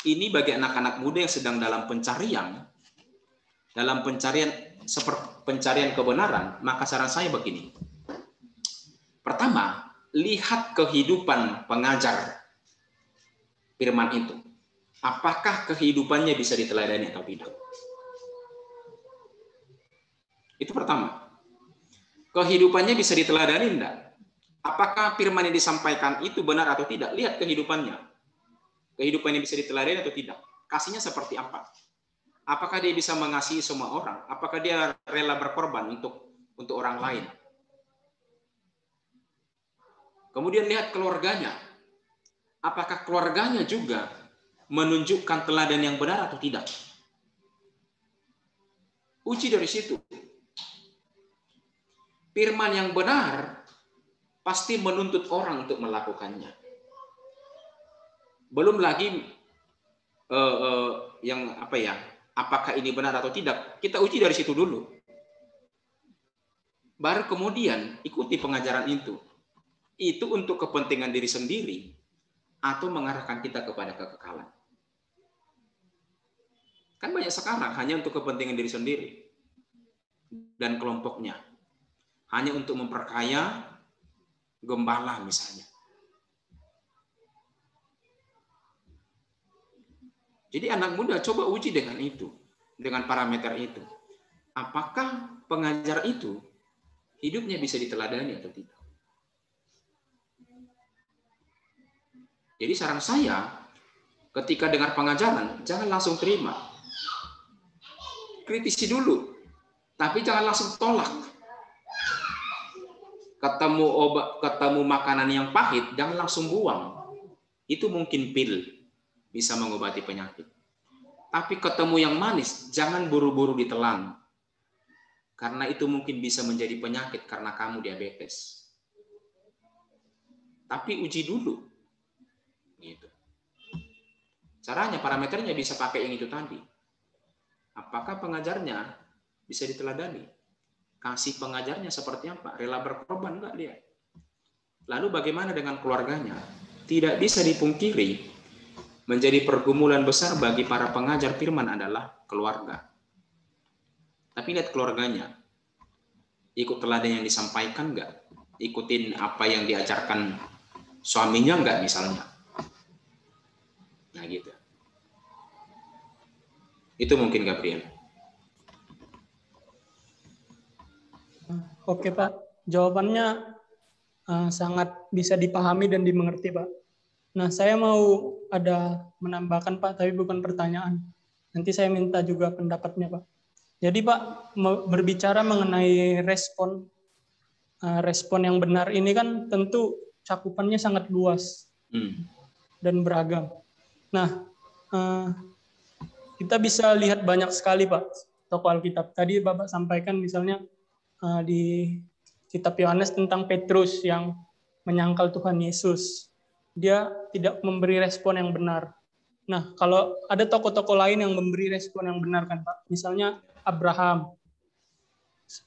ini bagi anak-anak muda yang sedang dalam pencarian, dalam pencarian kebenaran, maka saran saya begini. Pertama, lihat kehidupan pengajar firman itu. Apakah kehidupannya bisa diteladani atau tidak? Itu pertama. Kehidupannya bisa diteladani enggak? Apakah firman yang disampaikan itu benar atau tidak? Lihat kehidupannya. Kehidupannya bisa diteladani atau tidak? Kasihnya seperti apa? Apakah dia bisa mengasihi semua orang? Apakah dia rela berkorban untuk orang lain? Kemudian lihat keluarganya. Apakah keluarganya juga menunjukkan teladan yang benar atau tidak? Uji dari situ. Firman yang benar pasti menuntut orang untuk melakukannya. Belum lagi apakah ini benar atau tidak? Kita uji dari situ dulu. Baru kemudian ikuti pengajaran itu. Itu untuk kepentingan diri sendiri atau mengarahkan kita kepada kekekalan. Kan banyak sekarang hanya untuk kepentingan diri sendiri dan kelompoknya. Hanya untuk memperkaya gembala misalnya. Jadi anak muda coba uji dengan itu, dengan parameter itu. Apakah pengajar itu hidupnya bisa diteladani atau tidak? Jadi saran saya, ketika dengar pengajaran, jangan langsung terima. Kritisi dulu, tapi jangan langsung tolak. Ketemu makanan yang pahit, jangan langsung buang. Itu mungkin pil bisa mengobati penyakit. Tapi ketemu yang manis, jangan buru-buru ditelan. Karena itu mungkin bisa menjadi penyakit karena kamu diabetes. Tapi uji dulu. Gitu. Caranya, parameternya bisa pakai yang itu tadi. Apakah pengajarnya bisa diteladani? Kasih pengajarnya seperti apa? Rela berkorban enggak dia? Lalu bagaimana dengan keluarganya? Tidak bisa dipungkiri, menjadi pergumulan besar bagi para pengajar firman adalah keluarga. Tapi lihat keluarganya. Ikut teladan yang disampaikan enggak? Ikutin apa yang diajarkan suaminya enggak misalnya? Nah gitu. Itu mungkin Gabriel. Oke Pak, jawabannya sangat bisa dipahami dan dimengerti Pak. Nah saya mau ada menambahkan Pak, tapi bukan pertanyaan. Nanti saya minta juga pendapatnya Pak. Jadi Pak, berbicara mengenai respon yang benar ini kan tentu cakupannya sangat luas dan beragam. Nah, kita bisa lihat banyak sekali Pak tokoh Alkitab. Tadi Bapak sampaikan misalnya di kitab Yohanes tentang Petrus yang menyangkal Tuhan Yesus. Dia tidak memberi respon yang benar. Nah, kalau ada tokoh-tokoh lain yang memberi respon yang benar kan Pak. Misalnya Abraham,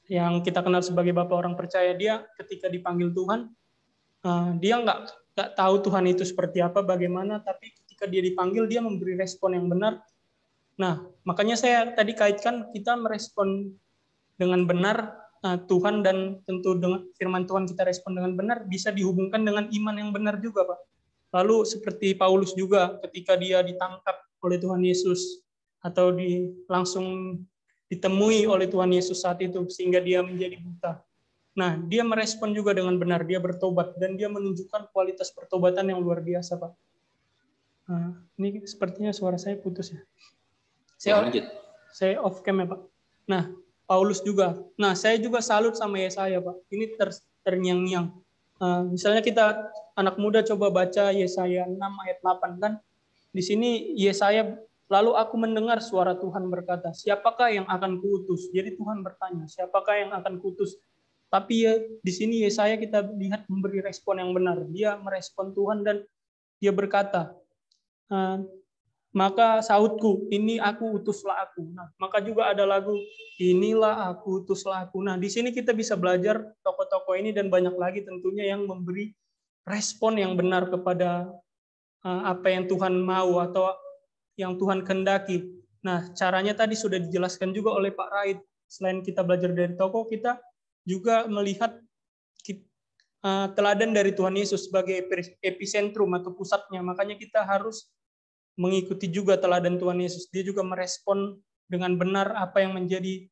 yang kita kenal sebagai bapak orang percaya, dia ketika dipanggil Tuhan, dia nggak tahu Tuhan itu seperti apa, bagaimana, tapi ketika dia dipanggil, dia memberi respon yang benar. Nah, makanya saya tadi kaitkan kita merespon dengan benar Tuhan, dan tentu dengan firman Tuhan kita respon dengan benar, bisa dihubungkan dengan iman yang benar juga, Pak. Lalu seperti Paulus juga, ketika dia ditangkap oleh Tuhan Yesus, atau langsung ditemui oleh Tuhan Yesus saat itu, sehingga dia menjadi buta. Nah, dia merespon juga dengan benar, dia bertobat, dan dia menunjukkan kualitas pertobatan yang luar biasa, Pak. Ini sepertinya suara saya putus ya. Saya off cam ya, Pak. Nah, Paulus juga. Nah, saya juga salut sama Yesaya, Pak. Ini terngiang-ngiang. Misalnya kita anak muda coba baca Yesaya 6 ayat 8 kan. Di sini Yesaya, lalu aku mendengar suara Tuhan berkata, siapakah yang akan kuutus? Jadi Tuhan bertanya, siapakah yang akan kuutus? Tapi ya di sini Yesaya kita lihat memberi respon yang benar. Dia merespon Tuhan dan dia berkata, maka sautku, ini aku, utuslah aku. Nah, maka juga ada lagu, inilah aku, utuslah aku. Nah, di sini kita bisa belajar tokoh-tokoh ini dan banyak lagi tentunya yang memberi respon yang benar kepada apa yang Tuhan mau atau yang Tuhan kehendaki. Nah, caranya tadi sudah dijelaskan juga oleh Pak Raid. Selain kita belajar dari tokoh, kita juga melihat teladan dari Tuhan Yesus sebagai epicentrum atau pusatnya. Makanya kita harus mengikuti juga teladan Tuhan Yesus. Dia juga merespon dengan benar apa yang menjadi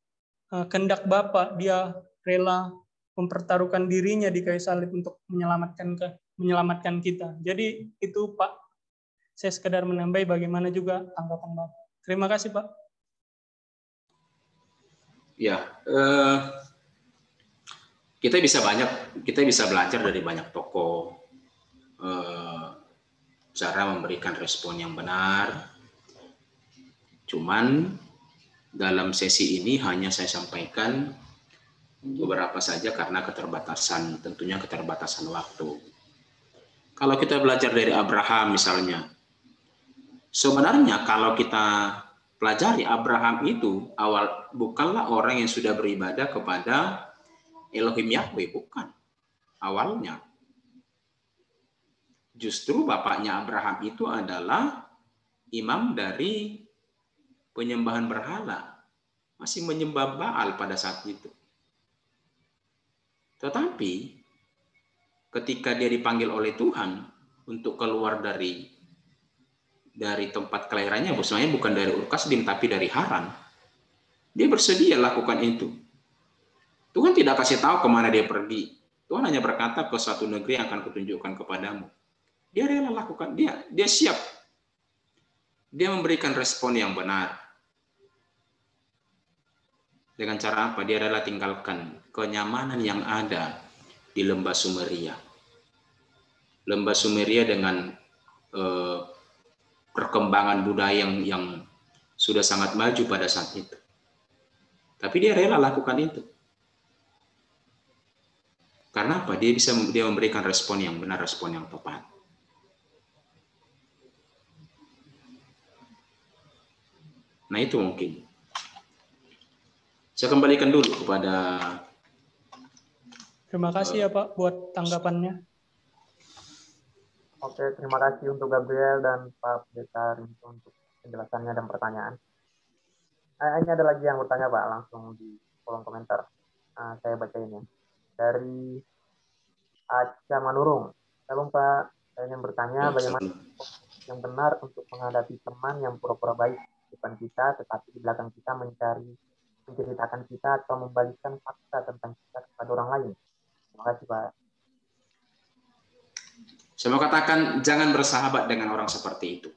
kehendak Bapa. Dia rela mempertaruhkan dirinya di kayu salib untuk menyelamatkan kita. Jadi itu Pak, saya sekedar menambahi bagaimana juga tanggapan Bapak. Terima kasih Pak. Ya, kita bisa belajar dari banyak tokoh cara memberikan respon yang benar. Cuman dalam sesi ini hanya saya sampaikan beberapa saja karena tentunya keterbatasan waktu. Kalau kita belajar dari Abraham misalnya, sebenarnya kalau kita pelajari, Abraham itu bukanlah orang yang sudah beribadah kepada Elohim Yahweh, bukan. Awalnya justru bapaknya Abraham itu adalah imam dari penyembahan berhala, masih menyembah Baal pada saat itu. Tetapi ketika dia dipanggil oleh Tuhan untuk keluar dari tempat kelahirannya, sebenarnya bukan dari Ur Kasdim tapi dari Haran, dia bersedia lakukan itu. Tuhan tidak kasih tahu kemana dia pergi. Tuhan hanya berkata, ke suatu negeri yang akan kutunjukkan kepadamu. Dia rela lakukan, dia siap. Dia memberikan respon yang benar. Dengan cara apa? Dia rela tinggalkan kenyamanan yang ada di lembah Sumeria. Lembah Sumeria dengan perkembangan budaya yang sudah sangat maju pada saat itu. Tapi dia rela lakukan itu. Karena apa? Dia memberikan respon yang benar, respon yang tepat. Nah, itu mungkin. Saya kembalikan dulu kepada... Terima kasih ya Pak buat tanggapannya. Oke, terima kasih untuk Gabriel dan Pak Pendeta Rinto untuk penjelasannya dan pertanyaan. Ini ada lagi yang bertanya Pak, langsung di kolom komentar. Saya bacain ya. Dari Aca Manurung. Shalom Pak, saya ingin bertanya bagaimana yang benar untuk menghadapi teman yang pura-pura baik di depan kita, tetapi di belakang kita menceritakan kita atau membagikan fakta tentang kita kepada orang lain. Terima kasih Pak. Saya mau katakan, jangan bersahabat dengan orang seperti itu.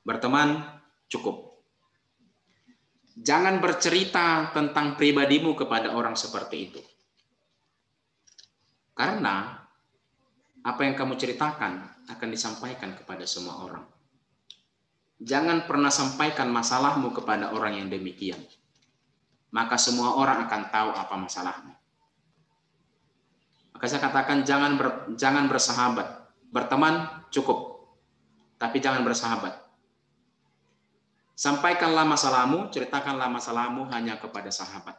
Berteman cukup. Jangan bercerita tentang pribadimu kepada orang seperti itu. Karena apa yang kamu ceritakan akan disampaikan kepada semua orang. Jangan pernah sampaikan masalahmu kepada orang yang demikian. Maka semua orang akan tahu apa masalahmu. Maka saya katakan jangan bersahabat. Berteman cukup. Tapi jangan bersahabat. Sampaikanlah masalahmu, ceritakanlah masalahmu hanya kepada sahabat.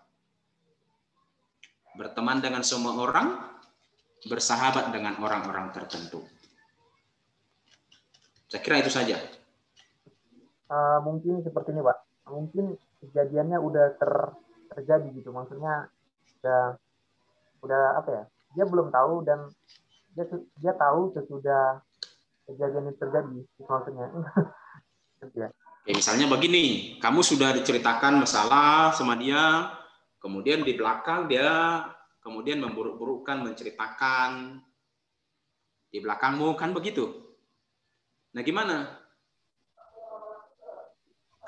Berteman dengan semua orang, bersahabat dengan orang-orang tertentu. Saya kira itu saja. Mungkin seperti ini Pak. Mungkin kejadiannya udah terjadi gitu. Maksudnya udah apa ya? Dia belum tahu dan dia tahu sesudah kejadian itu terjadi. Maksudnya. Ya. Oke, misalnya begini, kamu sudah diceritakan masalah sama dia, kemudian di belakang dia kemudian memburuk-burukkan, menceritakan di belakangmu, kan begitu. Nah, gimana?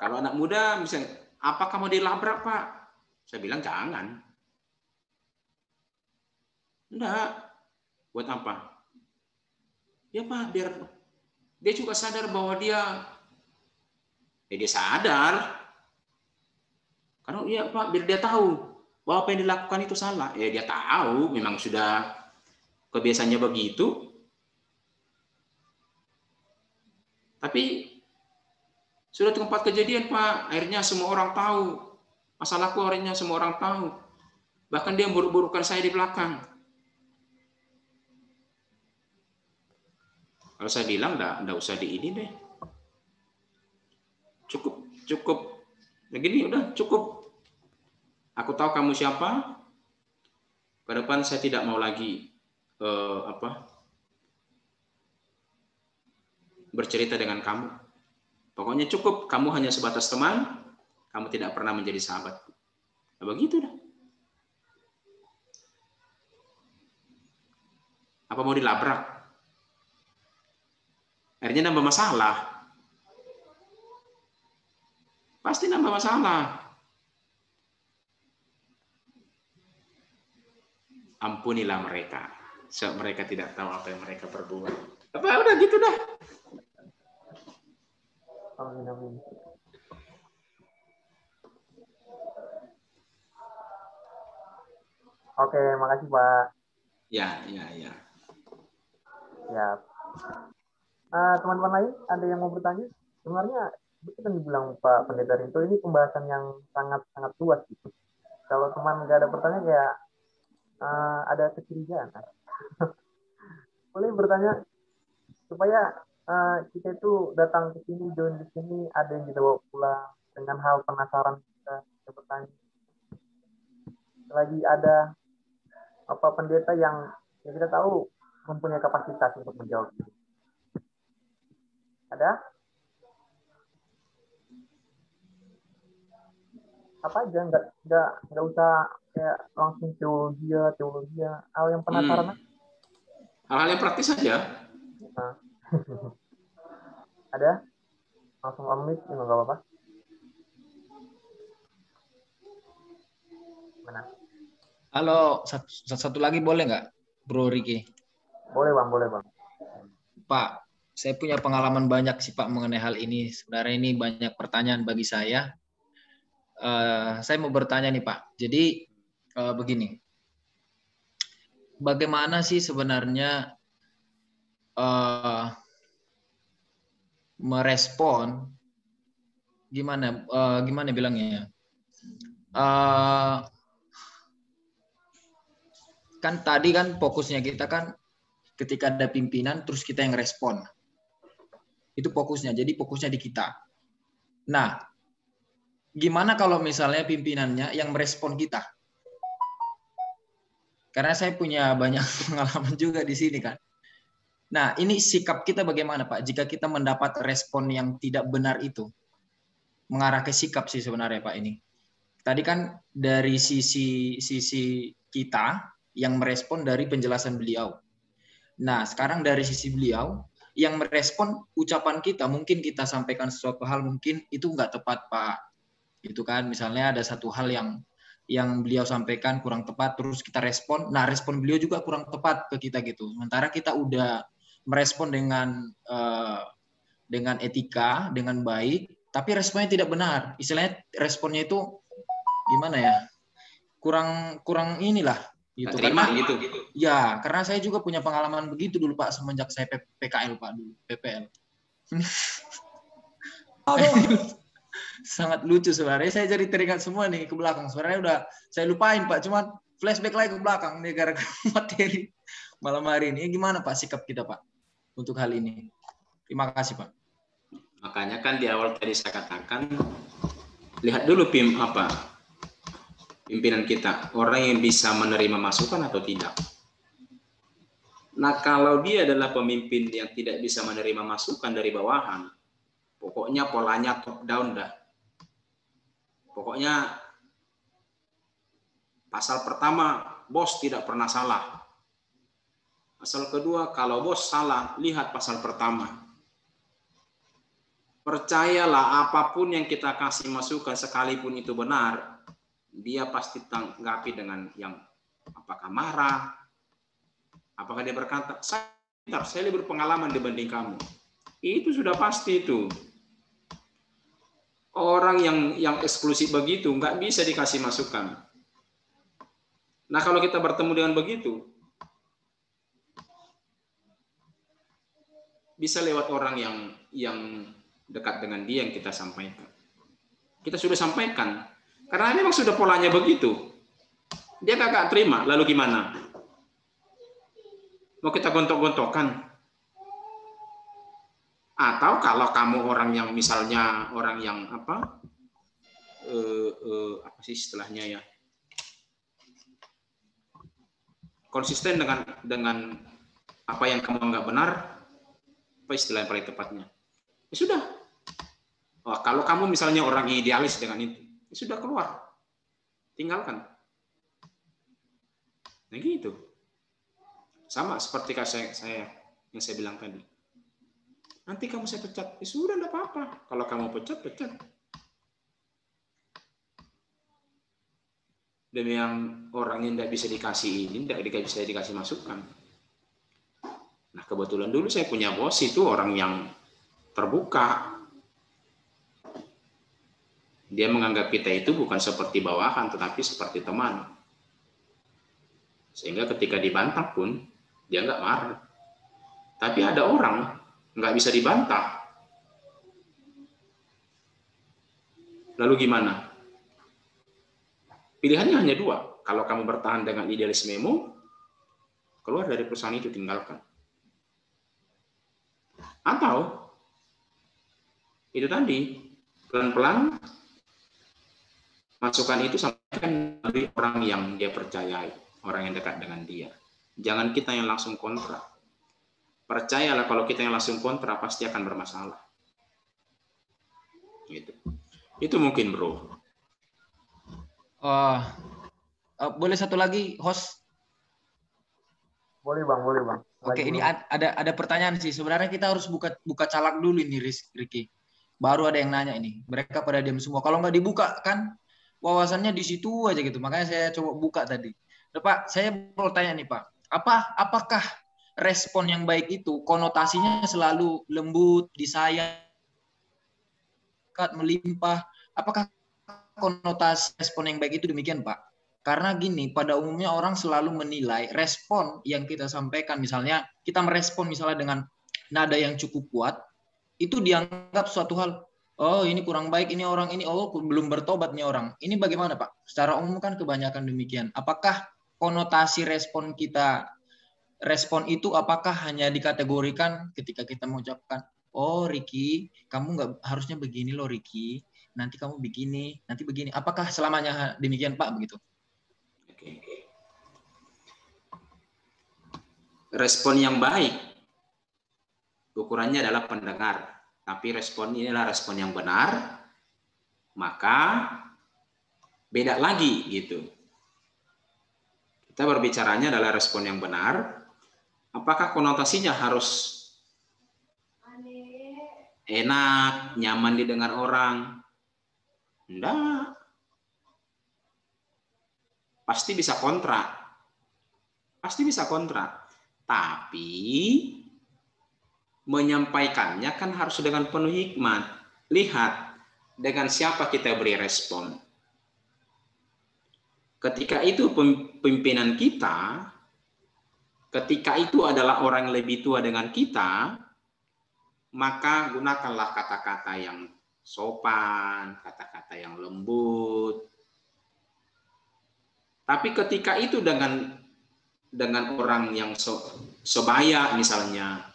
Kalau anak muda misalnya, apa kamu dilabrak Pak? Saya bilang jangan. Enggak. Buat apa? Ya Pak, biar dia juga sadar bahwa dia sadar. Karena ya Pak, biar dia tahu bahwa apa yang dilakukan itu salah. Ya dia tahu, memang sudah kebiasaannya begitu. Tapi sudah tempat kejadian Pak, akhirnya semua orang tahu. Masalahku akhirnya semua orang tahu. Bahkan dia buruk-burukan saya di belakang. Kalau saya bilang, enggak usah di ini deh. Cukup Cukup. Begini udah cukup. Aku tahu kamu siapa. Ke depan saya tidak mau lagi bercerita dengan kamu. Pokoknya cukup. Kamu hanya sebatas teman. Kamu tidak pernah menjadi sahabat. Nah, begitu dah. Apa mau dilabrak? Akhirnya nambah masalah. Pasti nambah masalah. Ampunilah mereka. Sebab mereka tidak tahu apa yang mereka perbuat. Apa udah gitu dah. Amin, amin. Oke, makasih Pak. Ya. Ya. Teman-teman lain ada yang mau bertanya? Sebenarnya betul yang dibilang Pak Pendeta Rinto, ini pembahasan yang sangat luas gitu. Kalau teman nggak ada pertanyaan ya ada kecurigaan. Boleh bertanya supaya kita itu datang ke sini, join di sini, ada yang kita bawa pulang dengan hal penasaran kita bertanya. Lagi ada pendeta yang kita tahu mempunyai kapasitas untuk menjawab. Ada? Apa aja, nggak usah kayak langsung teologi, hal yang penasaran. Hal-hal yang praktis saja. Nah. Ada? Langsung unmute, nggak apa-apa. Mana? Halo, satu lagi boleh nggak, Bro Riki? Boleh Bang. Pak, saya punya pengalaman banyak sih Pak mengenai hal ini. Sebenarnya ini banyak pertanyaan bagi saya. Saya mau bertanya nih Pak. Jadi begini, bagaimana sih sebenarnya merespon? Gimana bilangnya? Kan tadi kan fokusnya kita kan ketika ada pimpinan terus kita yang respon. Itu fokusnya. Jadi fokusnya di kita. Nah, gimana kalau misalnya pimpinannya yang merespon kita? Karena saya punya banyak pengalaman juga di sini kan. Nah, ini sikap kita bagaimana Pak? Jika kita mendapat respon yang tidak benar itu, mengarah ke sikap sih sebenarnya Pak ini. Tadi kan dari sisi kita yang merespon dari penjelasan beliau. Nah, sekarang dari sisi beliau yang merespon ucapan kita, mungkin kita sampaikan sesuatu hal mungkin itu nggak tepat Pak. Itu kan misalnya ada satu hal yang beliau sampaikan kurang tepat, terus kita respon, nah respon beliau juga kurang tepat ke kita gitu. Sementara kita udah merespon dengan etika, dengan baik, tapi responnya tidak benar. Istilahnya responnya itu gimana ya? Kurang inilah gitu. Terima Karena gitu. Ya, karena saya juga punya pengalaman begitu dulu Pak semenjak saya PKL Pak dulu, PPL. Sangat lucu sebenarnya. Saya jadi teringat semua nih ke belakang. Sebenarnya udah saya lupain Pak, cuman flashback lagi ke belakang nih gara-gara materi malam hari ini. Gimana Pak sikap kita Pak untuk hal ini? Terima kasih Pak. Makanya kan di awal tadi saya katakan, lihat dulu pimpinan kita, orang yang bisa menerima masukan atau tidak. Nah, kalau dia adalah pemimpin yang tidak bisa menerima masukan dari bawahan, pokoknya polanya top down dah. Pokoknya pasal pertama, bos tidak pernah salah. Pasal kedua, kalau bos salah, lihat pasal pertama. Percayalah apapun yang kita kasih masukan sekalipun itu benar, dia pasti tanggapi dengan yang apakah marah, apakah dia berkata, saya lebih berpengalaman dibanding kamu. Itu sudah pasti itu. Orang yang eksklusif begitu nggak bisa dikasih masukan. Nah kalau kita bertemu dengan begitu, bisa lewat orang yang dekat dengan dia yang kita sampaikan. Kita sudah sampaikan, karena memang sudah polanya begitu. Dia kagak terima, lalu gimana? Mau kita gontok-gontokan? Atau kalau kamu orang yang misalnya orang yang apa sih istilahnya ya, konsisten dengan apa yang kamu anggap benar, apa istilah yang paling tepatnya? Ya sudah. Oh, kalau kamu misalnya orang idealis dengan itu, ya sudah keluar, tinggalkan. Nah gitu. Sama seperti saya yang saya bilang tadi. Nanti kamu saya pecat, ya sudah enggak apa-apa. Kalau kamu pecat. Demi yang orang yang tidak bisa dikasih ini, tidak bisa dikasih masukan. Nah kebetulan dulu saya punya bos itu orang yang terbuka. Dia menganggap kita itu bukan seperti bawahan, tetapi seperti teman. Sehingga ketika dibantah pun, dia nggak marah. Tapi ada orang nggak bisa dibantah. Lalu gimana? Pilihannya hanya dua. Kalau kamu bertahan dengan idealismemu, keluar dari perusahaan itu, tinggalkan. Atau, itu tadi, pelan-pelan, masukan itu sampaikan dari orang yang dia percayai, orang yang dekat dengan dia. Jangan kita yang langsung kontra. Percayalah kalau kita yang langsung kontra pasti akan bermasalah. Gitu. Itu mungkin bro. Boleh satu lagi host? Boleh bang. Oke, ini ada pertanyaan sih. Sebenarnya kita harus buka calak dulu ini, Ricky. Baru ada yang nanya ini. Mereka pada diam semua. Kalau nggak dibuka kan wawasannya di situ aja gitu. Makanya saya coba buka tadi. Nah, Pak, saya mau tanya nih Pak. Apakah respon yang baik itu konotasinya selalu lembut, disayang, melimpah? Apakah konotasi respon yang baik itu demikian Pak? Karena gini, pada umumnya orang selalu menilai respon yang kita sampaikan, misalnya kita merespon misalnya dengan nada yang cukup kuat, itu dianggap suatu hal, oh ini kurang baik, ini orang ini, oh belum bertobat nih orang. Ini bagaimana Pak? Secara umum kan kebanyakan demikian. Apakah konotasi respon itu apakah hanya dikategorikan ketika kita mengucapkan, oh Ricky, kamu nggak harusnya begini loh Ricky, nanti kamu begini, nanti begini. Apakah selamanya demikian Pak begitu? Respon yang baik ukurannya adalah pendengar, tapi respon ini adalah respon yang benar, maka beda lagi gitu. Kita berbicaranya adalah respon yang benar. Apakah konotasinya harus enak, nyaman didengar orang? Enggak. Pasti bisa kontra. Tapi menyampaikannya kan harus dengan penuh hikmat. Lihat dengan siapa kita beri respon. Ketika itu pimpinan kita, ketika itu adalah orang yang lebih tua dengan kita, maka gunakanlah kata-kata yang sopan, kata-kata yang lembut. Tapi ketika itu dengan orang yang sebaya misalnya,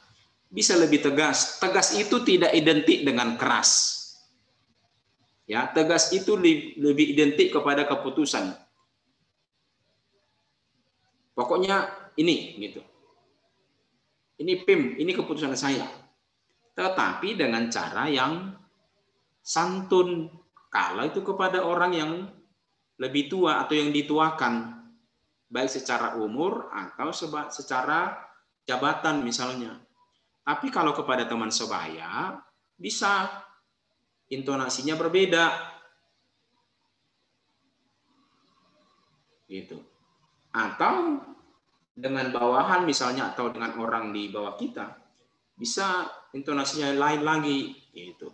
bisa lebih tegas. Tegas itu tidak identik dengan keras. Ya, tegas itu lebih identik kepada keputusan. Pokoknya ini gitu. Ini PIM, ini keputusan saya. Tetapi dengan cara yang santun. Kalau itu kepada orang yang lebih tua atau yang dituakan, baik secara umur atau secara jabatan misalnya. Tapi kalau kepada teman sebaya, bisa intonasinya berbeda. Gitu. Atau dengan bawahan misalnya, atau dengan orang di bawah kita, bisa intonasinya lain lagi. Gitu.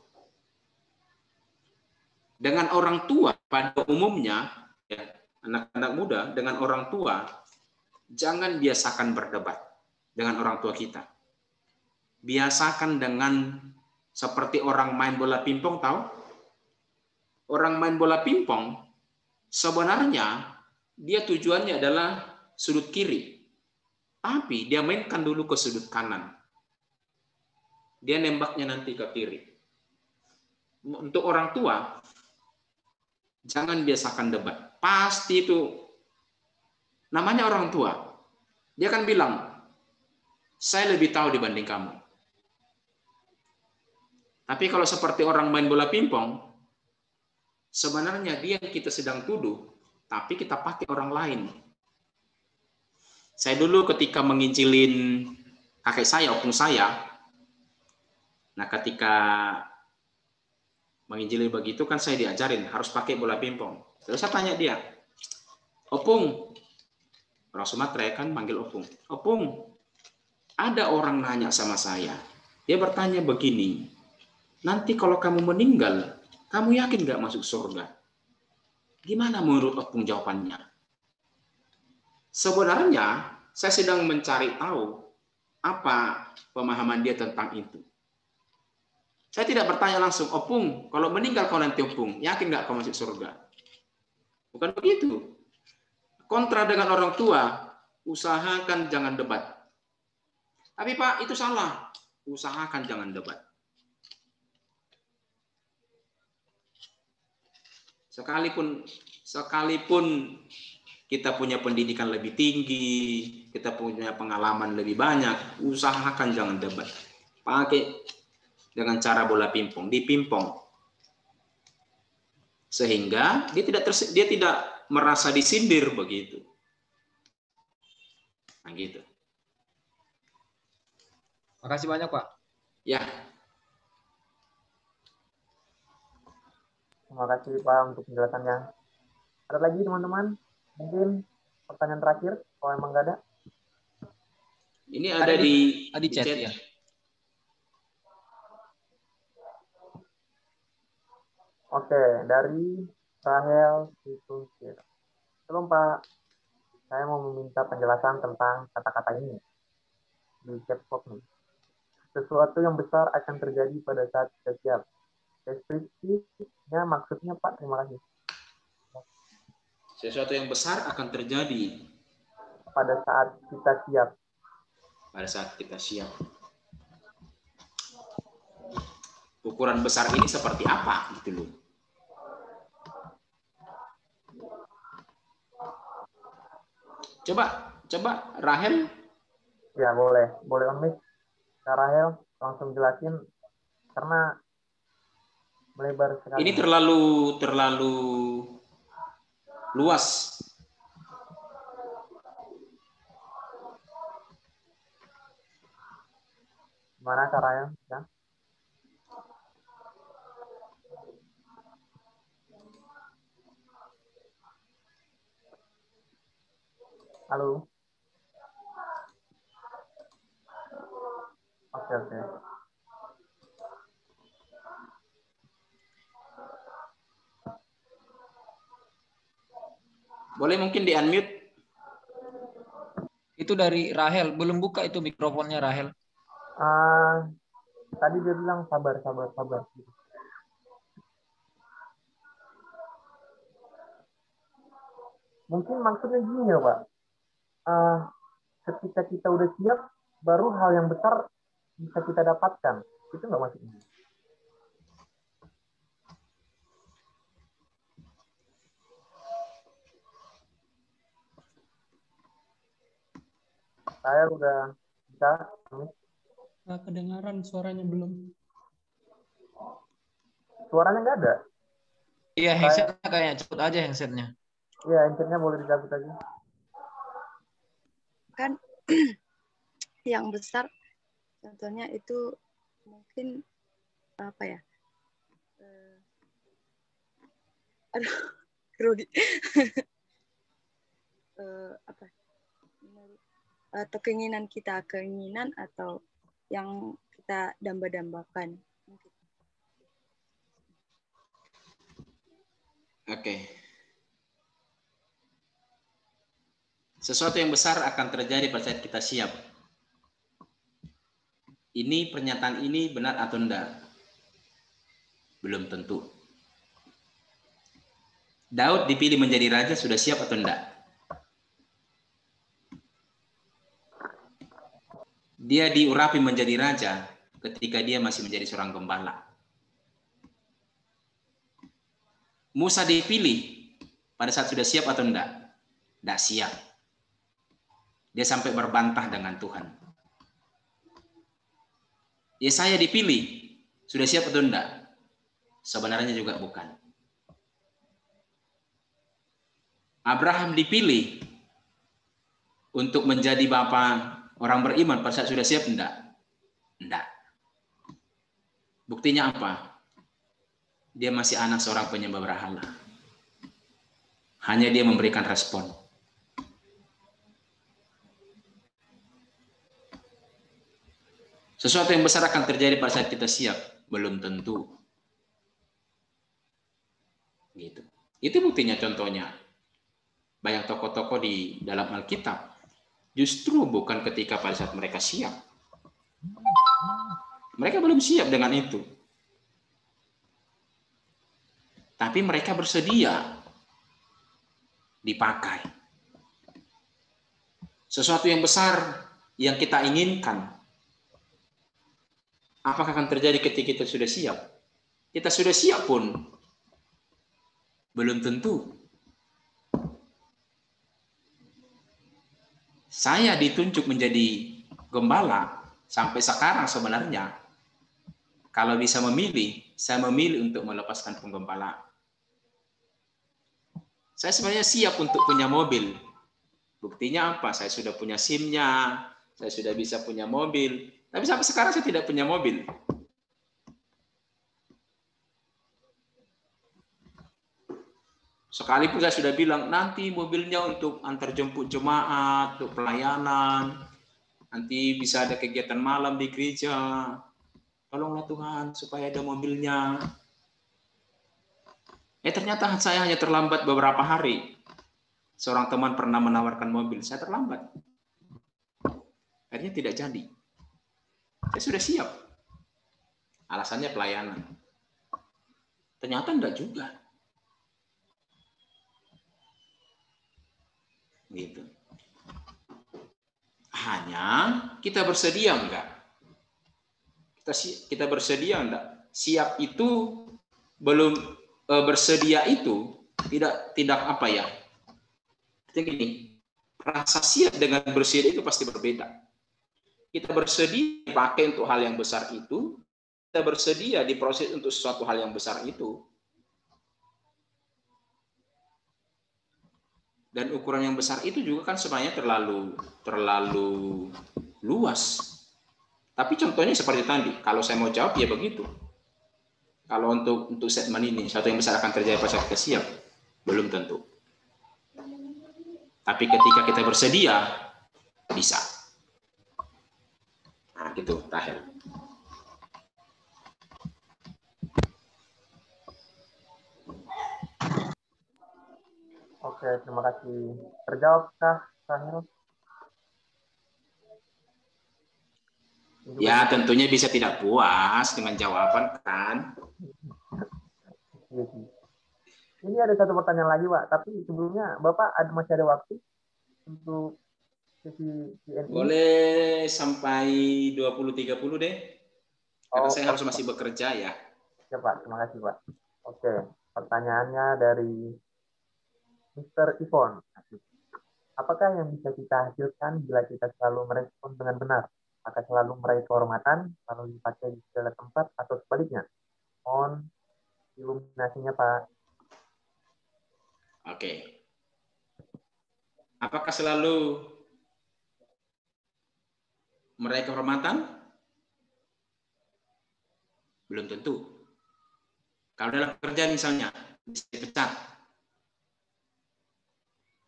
Dengan orang tua pada umumnya, ya, anak-anak muda dengan orang tua, jangan biasakan berdebat dengan orang tua kita. Biasakan dengan seperti orang main bola pingpong, tahu? Orang main bola pingpong sebenarnya dia tujuannya adalah sudut kiri, tapi dia mainkan dulu ke sudut kanan. dia nembaknya nanti ke kiri. Untuk orang tua, jangan biasakan debat. Pasti itu, namanya orang tua. Dia akan bilang, saya lebih tahu dibanding kamu. Tapi kalau seperti orang main bola pingpong, sebenarnya dia yang kita sedang tuduh, tapi kita pakai orang lain. Saya dulu ketika menginjilin kakek saya, opung saya, nah ketika menginjili begitu kan saya diajarin harus pakai bola pingpong. Terus saya tanya dia, opung, orang Sumatera kan manggil opung, opung, ada orang nanya sama saya, dia bertanya begini, nanti kalau kamu meninggal, kamu yakin nggak masuk surga? Gimana menurut opung jawabannya? Sebenarnya saya sedang mencari tahu apa pemahaman dia tentang itu. Saya tidak bertanya langsung, opung, kalau meninggal kau nanti opung, yakin nggak kau masuk surga? Bukan begitu. Kontra dengan orang tua, usahakan jangan debat. Tapi Pak, itu salah. Usahakan jangan debat. Sekalipun kita punya pendidikan lebih tinggi, kita punya pengalaman lebih banyak, usahakan jangan debat. Pakai dengan cara bola pingpong, dipimpong. Sehingga dia tidak merasa disindir begitu. Nah gitu. Makasih banyak, Pak. Ya. Terima kasih Pak untuk penjelasannya. Ada lagi teman-teman? Mungkin pertanyaan terakhir, kalau emang nggak ada. Ini ada di chat ya. Oke, dari Rahel Situsir. Shalom Pak, saya mau meminta penjelasan tentang kata-kata ini di caps lock nih. Sesuatu yang besar akan terjadi pada saat kita siap. Deskripsinya maksudnya Pak, terima kasih. Sesuatu yang besar akan terjadi pada saat kita siap. Pada saat kita siap. Ukuran besar ini seperti apa gitu loh. Coba Rahel. Ya boleh on-mic. Kak Rahel langsung jelasin karena melebar sekali. Ini terlalu luas. Gimana Kak Rahel? Ya. Halo. Oke. Boleh mungkin di unmute. Itu dari Rahel, belum buka itu mikrofonnya Rahel. Tadi dia bilang sabar. Mungkin maksudnya gini ya Pak. Ketika kita udah siap, baru hal yang besar bisa kita dapatkan. Itu nggak maksudnya? Saya udah bisa. Nggak kedengaran, suaranya belum. Suaranya nggak ada? Iya, headsetnya kayaknya. Cepet aja headsetnya. Iya, headsetnya boleh dicabut aja. Kan yang besar, contohnya itu mungkin apa ya? Rudi. Apa? Atau keinginan atau yang kita damba-dambakan. Oke. Sesuatu yang besar akan terjadi pada saat kita siap. Ini pernyataan ini benar atau enggak? Belum tentu. Daud dipilih menjadi raja sudah siap atau enggak? Dia diurapi menjadi raja ketika dia masih menjadi seorang gembala. Musa dipilih pada saat sudah siap atau enggak? Enggak siap. Dia sampai berbantah dengan Tuhan. Yesaya dipilih, sudah siap atau enggak? Sebenarnya juga bukan. Abraham dipilih untuk menjadi bapa orang beriman pada saat sudah siap enggak? Enggak. Buktinya apa? Dia masih anak seorang penyembah berhala. Hanya dia memberikan respon. Sesuatu yang besar akan terjadi pada saat kita siap, belum tentu. Gitu. Itu buktinya, contohnya. Banyak tokoh-tokoh di dalam Alkitab justru bukan ketika pada saat mereka siap. Mereka belum siap dengan itu. Tapi mereka bersedia dipakai. Sesuatu yang besar yang kita inginkan, apakah akan terjadi ketika kita sudah siap? Kita sudah siap pun belum tentu. Saya ditunjuk menjadi gembala sampai sekarang sebenarnya. Kalau bisa memilih, saya memilih untuk melepaskan penggembalaan. Saya sebenarnya siap untuk punya mobil. Buktinya apa? Saya sudah punya SIM-nya, saya sudah bisa punya mobil. Tapi sampai sekarang saya tidak punya mobil. Sekalipun saya sudah bilang, nanti mobilnya untuk antar jemput jemaat, untuk pelayanan, nanti bisa ada kegiatan malam di gereja. Tolonglah Tuhan supaya ada mobilnya. Ternyata saya hanya terlambat beberapa hari. Seorang teman pernah menawarkan mobil, saya terlambat. Akhirnya tidak jadi. Saya sudah siap. Alasannya pelayanan. Ternyata enggak juga. Gitu. Hanya kita bersedia enggak? Kita bersedia enggak? Siap itu belum bersedia itu tidak apa ya? Gini, rasa siap dengan bersedia itu pasti berbeda. Kita bersedia dipakai untuk hal yang besar itu, kita bersedia diproses untuk sesuatu hal yang besar itu. Dan ukuran yang besar itu juga kan sebenarnya terlalu luas. Tapi contohnya seperti tadi, kalau saya mau jawab ya begitu. Kalau untuk statement ini, sesuatu yang besar akan terjadi pada saat kita siap, belum tentu. Tapi ketika kita bersedia, bisa. Nah, gitu, Tahir. Oke, terima kasih. Terjawabkah, Tahir? Ya, tentunya bisa tidak puas dengan jawaban, kan? Ini ada satu pertanyaan lagi, Pak. Tapi sebelumnya, Bapak masih ada waktu untuk sesi Q&A? Boleh sampai 20.30 deh. Karena saya harus masih bekerja ya. Ya, Pak. Terima kasih, Pak. Oke, pertanyaannya dari Mr. Ivon. Apakah yang bisa kita hasilkan bila kita selalu merespon dengan benar? Apakah selalu meraih kehormatan, selalu dipakai di segala tempat, atau sebaliknya? Mohon iluminasinya, Pak. Oke. Apakah selalu meraih kehormatan? Belum tentu. Kalau dalam pekerjaan misalnya, bisa dipecat.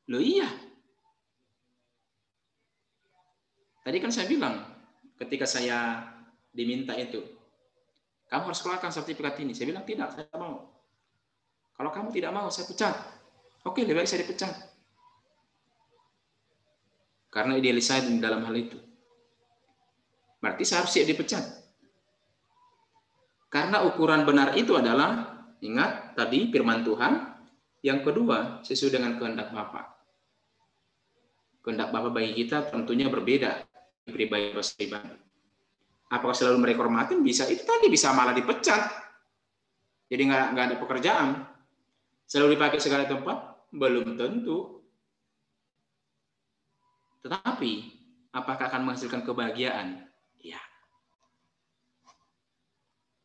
Loh iya. Tadi kan saya bilang, ketika saya diminta itu, kamu harus keluarkan sertifikat ini. Saya bilang, tidak, saya tidak mau. Kalau kamu tidak mau, saya pecat. Oke, lebih baik saya dipecat. Karena idealis saya dalam hal itu. Berarti saya harus siap dipecat. Karena ukuran benar itu adalah, ingat tadi firman Tuhan, yang kedua sesuai dengan kehendak Bapa. Kehendak Bapa bagi kita tentunya berbeda pribadi. Apakah selalu mereka hormatin? Bisa. Itu tadi bisa malah dipecat. Jadi nggak ada pekerjaan. Selalu dipakai segala tempat? Belum tentu. Tetapi, apakah akan menghasilkan kebahagiaan? Ya.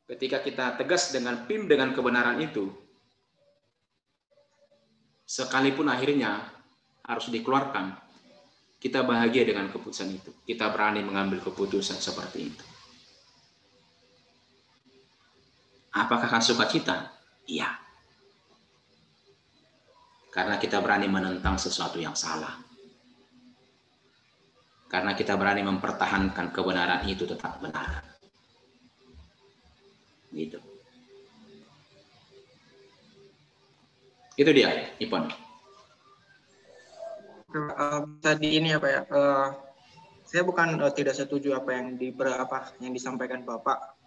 Ketika kita tegas dengan PIM dengan kebenaran itu, sekalipun akhirnya harus dikeluarkan, kita bahagia dengan keputusan itu. Kita berani mengambil keputusan seperti itu. Apakah akan sukacita? Iya. Karena kita berani menentang sesuatu yang salah. Karena kita berani mempertahankan kebenaran itu tetap benar. Gitu. Itu dia, Ipon. Tadi ini apa ya? Saya bukan tidak setuju apa yang disampaikan Bapak.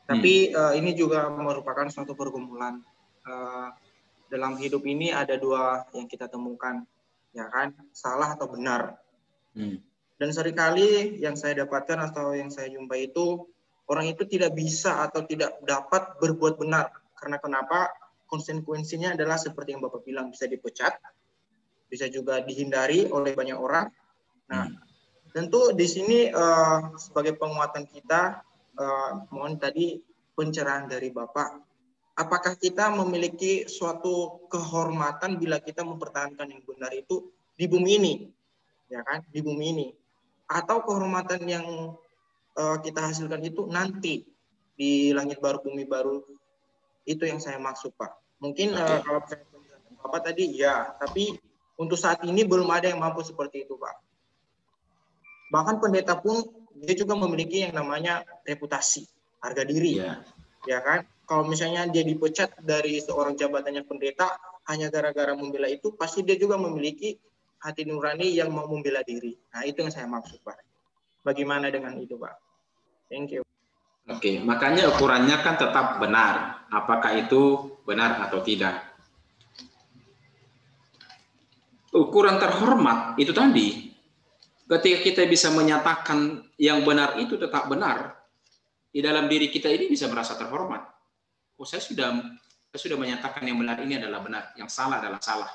Tapi ini juga merupakan suatu pergumulan. Dalam hidup ini ada dua yang kita temukan, ya kan? Salah atau benar. Dan seringkali yang saya dapatkan atau yang saya jumpai itu, orang itu tidak bisa atau tidak dapat berbuat benar. Karena kenapa? Konsekuensinya adalah seperti yang Bapak bilang, bisa dipecat, bisa juga dihindari oleh banyak orang. Nah, tentu di sini sebagai penguatan kita, mohon tadi pencerahan dari Bapak. Apakah kita memiliki suatu kehormatan bila kita mempertahankan yang benar itu di bumi ini, ya kan? Di bumi ini, atau kehormatan yang kita hasilkan itu nanti di langit baru bumi baru? Itu yang saya maksud, Pak. Mungkin kalau saya penjelasan Bapak tadi ya, tapi untuk saat ini belum ada yang mampu seperti itu, Pak. Bahkan pendeta pun dia juga memiliki yang namanya reputasi, harga diri, ya kan? Kalau misalnya dia dipecat dari seorang jabatannya pendeta hanya gara-gara membela itu, pasti dia juga memiliki hati nurani yang mau membela diri. Nah, itu yang saya maksud, Pak. Bagaimana dengan itu, Pak? Thank you. Oke, makanya ukurannya kan tetap benar. Apakah itu benar atau tidak? Ukuran terhormat itu tadi, ketika kita bisa menyatakan yang benar itu tetap benar, di dalam diri kita ini bisa merasa terhormat. Oh, saya sudah menyatakan yang benar ini adalah benar, yang salah adalah salah.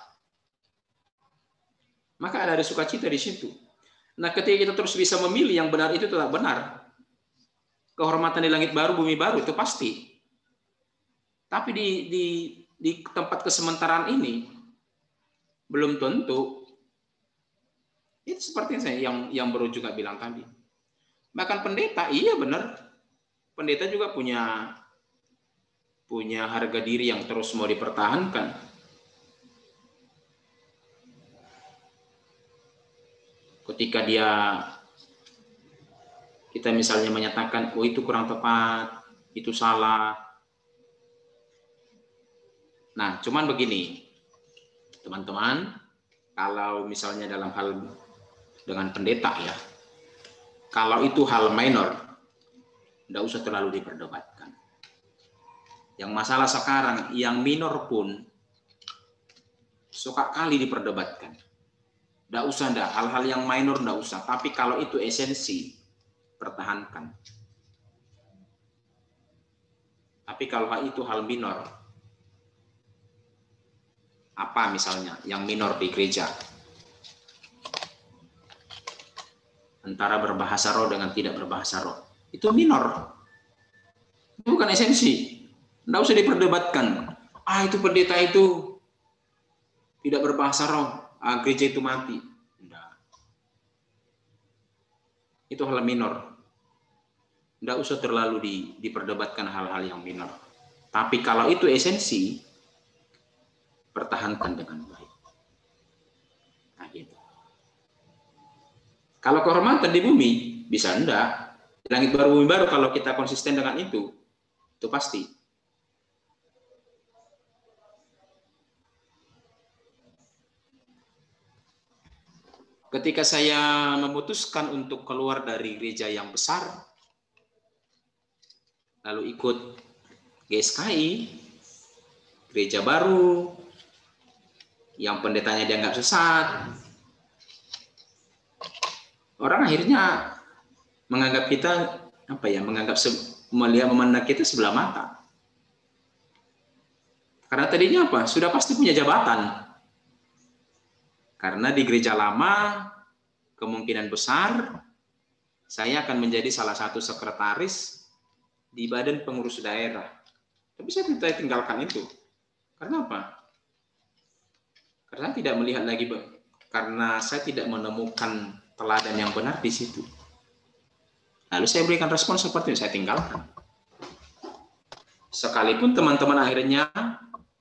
Maka ada sukacita di situ. Nah, ketika kita terus bisa memilih yang benar itu tetap benar, kehormatan di langit baru, bumi baru itu pasti. Tapi di tempat kesementaraan ini belum tentu. Itu seperti yang Bro juga bilang tadi. Bahkan pendeta, iya benar. Pendeta juga punya harga diri yang terus mau dipertahankan. Ketika kita misalnya menyatakan, oh itu kurang tepat, itu salah. Nah, cuman begini, teman-teman, kalau misalnya dalam hal dengan pendeta ya, kalau itu hal minor, tidak usah terlalu diperdebatkan. Yang masalah sekarang, yang minor pun suka kali diperdebatkan. Tidak usah, hal-hal yang minor tidak usah. Tapi kalau itu esensi, pertahankan. Tapi kalau itu hal minor, apa misalnya yang minor di gereja? Antara berbahasa roh dengan tidak berbahasa roh. Itu minor. Itu bukan esensi. Tidak usah diperdebatkan. Itu pendeta itu tidak berbahasa roh. Gereja itu mati. Tidak. Itu hal minor. Tidak usah terlalu diperdebatkan hal-hal yang minor. Tapi kalau itu esensi, pertahankan dengan baik. Nah, gitu. Kalau kehormatan di bumi, bisa enggak. Di langit baru, bumi baru, kalau kita konsisten dengan itu pasti. Ketika saya memutuskan untuk keluar dari gereja yang besar, lalu ikut GSKI, gereja baru, yang pendetanya dianggap sesat, orang akhirnya menganggap kita menganggap melihat memandang kita sebelah mata. Karena tadinya sudah pasti punya jabatan. Karena di gereja lama kemungkinan besar saya akan menjadi salah satu sekretaris di badan pengurus daerah. Tapi saya tidak tinggalkan itu. Karena apa? Karena tidak melihat lagi, karena saya tidak menemukan teladan yang benar di situ. Lalu saya berikan respon seperti itu, saya tinggalkan. Sekalipun teman-teman akhirnya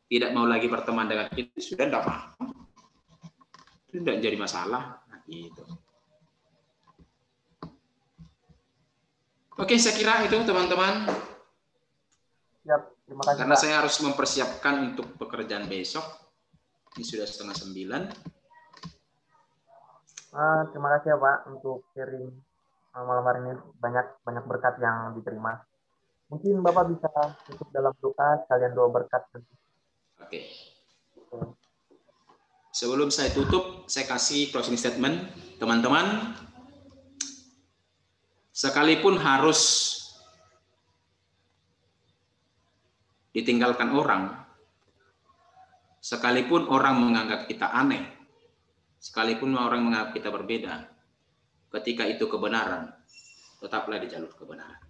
tidak mau lagi berteman dengan kita, sudah tidak apa-apa. Itu tidak jadi masalah. Nah, gitu. Oke, saya kira itu teman-teman. Siap, terima kasih. Karena saya harus mempersiapkan untuk pekerjaan besok. Ini sudah 8:30. Terima kasih ya Pak untuk sharing malam hari ini, banyak berkat yang diterima. Mungkin Bapak bisa tutup dalam doa, sekalian doa berkat. Oke. Sebelum saya tutup, saya kasih closing statement, teman-teman. Sekalipun harus ditinggalkan orang, sekalipun orang menganggap kita aneh, sekalipun orang menganggap kita berbeda, ketika itu kebenaran, tetaplah di jalur kebenaran.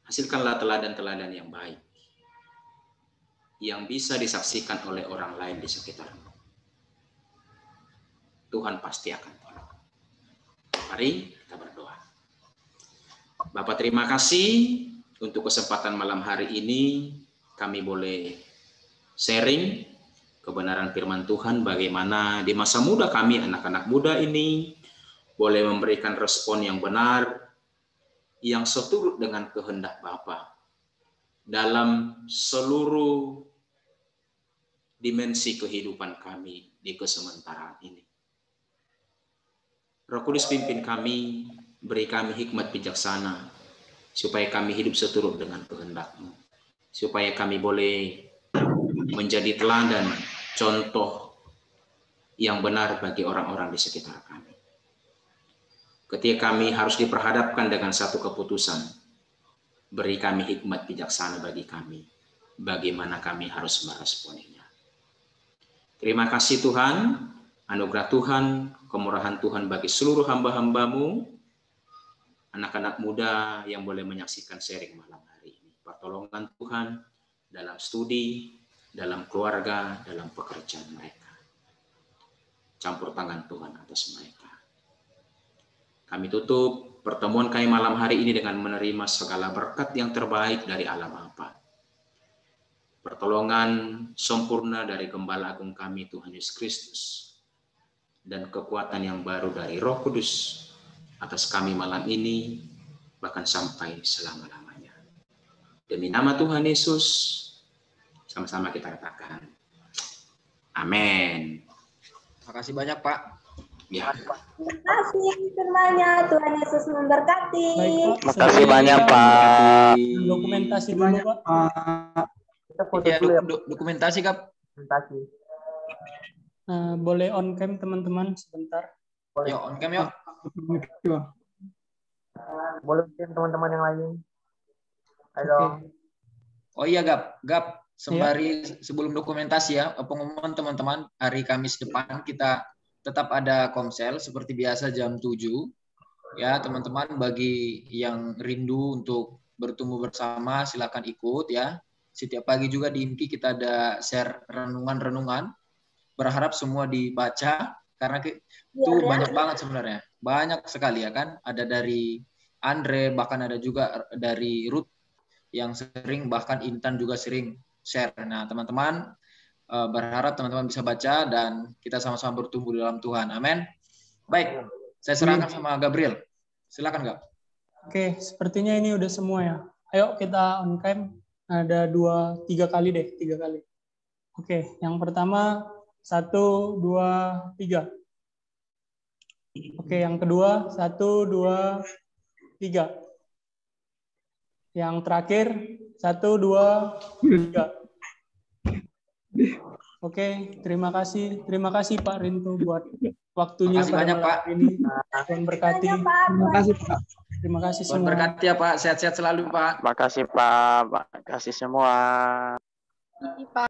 Hasilkanlah teladan-teladan yang baik, yang bisa disaksikan oleh orang lain di sekitarmu. Tuhan pasti akan tolong. Mari kita berdoa. Bapak, terima kasih untuk kesempatan malam hari ini. Kami boleh sharing kebenaran firman Tuhan, bagaimana di masa muda kami, anak-anak muda ini, boleh memberikan respon yang benar, yang seturut dengan kehendak Bapa dalam seluruh dimensi kehidupan kami di kesementaraan ini. Roh Kudus pimpin kami, beri kami hikmat bijaksana, supaya kami hidup seturut dengan kehendak-Mu, supaya kami boleh menjadi teladan, contoh yang benar bagi orang-orang di sekitar kami. Ketika kami harus diperhadapkan dengan satu keputusan, beri kami hikmat bijaksana bagi kami, bagaimana kami harus meresponinya. Terima kasih Tuhan, anugerah Tuhan, kemurahan Tuhan bagi seluruh hamba-hamba-Mu, anak-anak muda yang boleh menyaksikan sharing malam hari ini. Pertolongan Tuhan dalam studi, dalam keluarga, dalam pekerjaan mereka. Campur tangan Tuhan atas mereka. Kami tutup pertemuan kami malam hari ini dengan menerima segala berkat yang terbaik dari Allah Bapa. Pertolongan sempurna dari Gembala Agung kami Tuhan Yesus Kristus. Dan kekuatan yang baru dari Roh Kudus atas kami malam ini, bahkan sampai selama-lamanya. Demi nama Tuhan Yesus, sama-sama kita katakan, amin. Terima kasih banyak Pak. Ya. Terima kasih firman-Nya. Tuhan Yesus memberkati. Baik, Pak. Terima kasih banyak Pak. Dokumentasi dulu Pak. Kita foto Ya, dulu ya. dokumentasi Kak. Dokumentasi. Boleh on cam teman-teman sebentar. Yuk, on cam yuk. Boleh mungkin teman-teman yang lain. Ayo. Oke. Oh iya Gap. Sembari sebelum dokumentasi ya, pengumuman teman-teman, hari Kamis depan kita tetap ada komsel seperti biasa jam 7. Ya, teman-teman, bagi yang rindu untuk bertemu bersama silakan ikut ya. Setiap pagi juga di IMKI kita ada share renungan-renungan. Berharap semua dibaca karena itu banyak banget sebenarnya. Banyak sekali ya kan. Ada dari Andre, bahkan ada juga dari Ruth yang sering, bahkan Intan juga sering share. Nah, teman-teman berharap teman-teman bisa baca dan kita sama-sama bertumbuh dalam Tuhan. Amin. Baik, saya serahkan sama Gabriel. Silakan, Gab. Oke, sepertinya ini udah semua ya. Ayo kita on cam. Ada 3 kali deh, 3 kali. Oke, yang pertama 1, 2, 3. Oke, yang kedua 1, 2, 3. Yang terakhir 1, 2, 3. Oke, terima kasih Pak Rinto buat waktunya. Terima kasih banyak Pak. Ini Tuhan berkati. Terima kasih Pak. Terima kasih Tuhan semua. berkati ya Pak. Sehat-sehat selalu Pak. Terima kasih Pak. Terima kasih semua. Pak.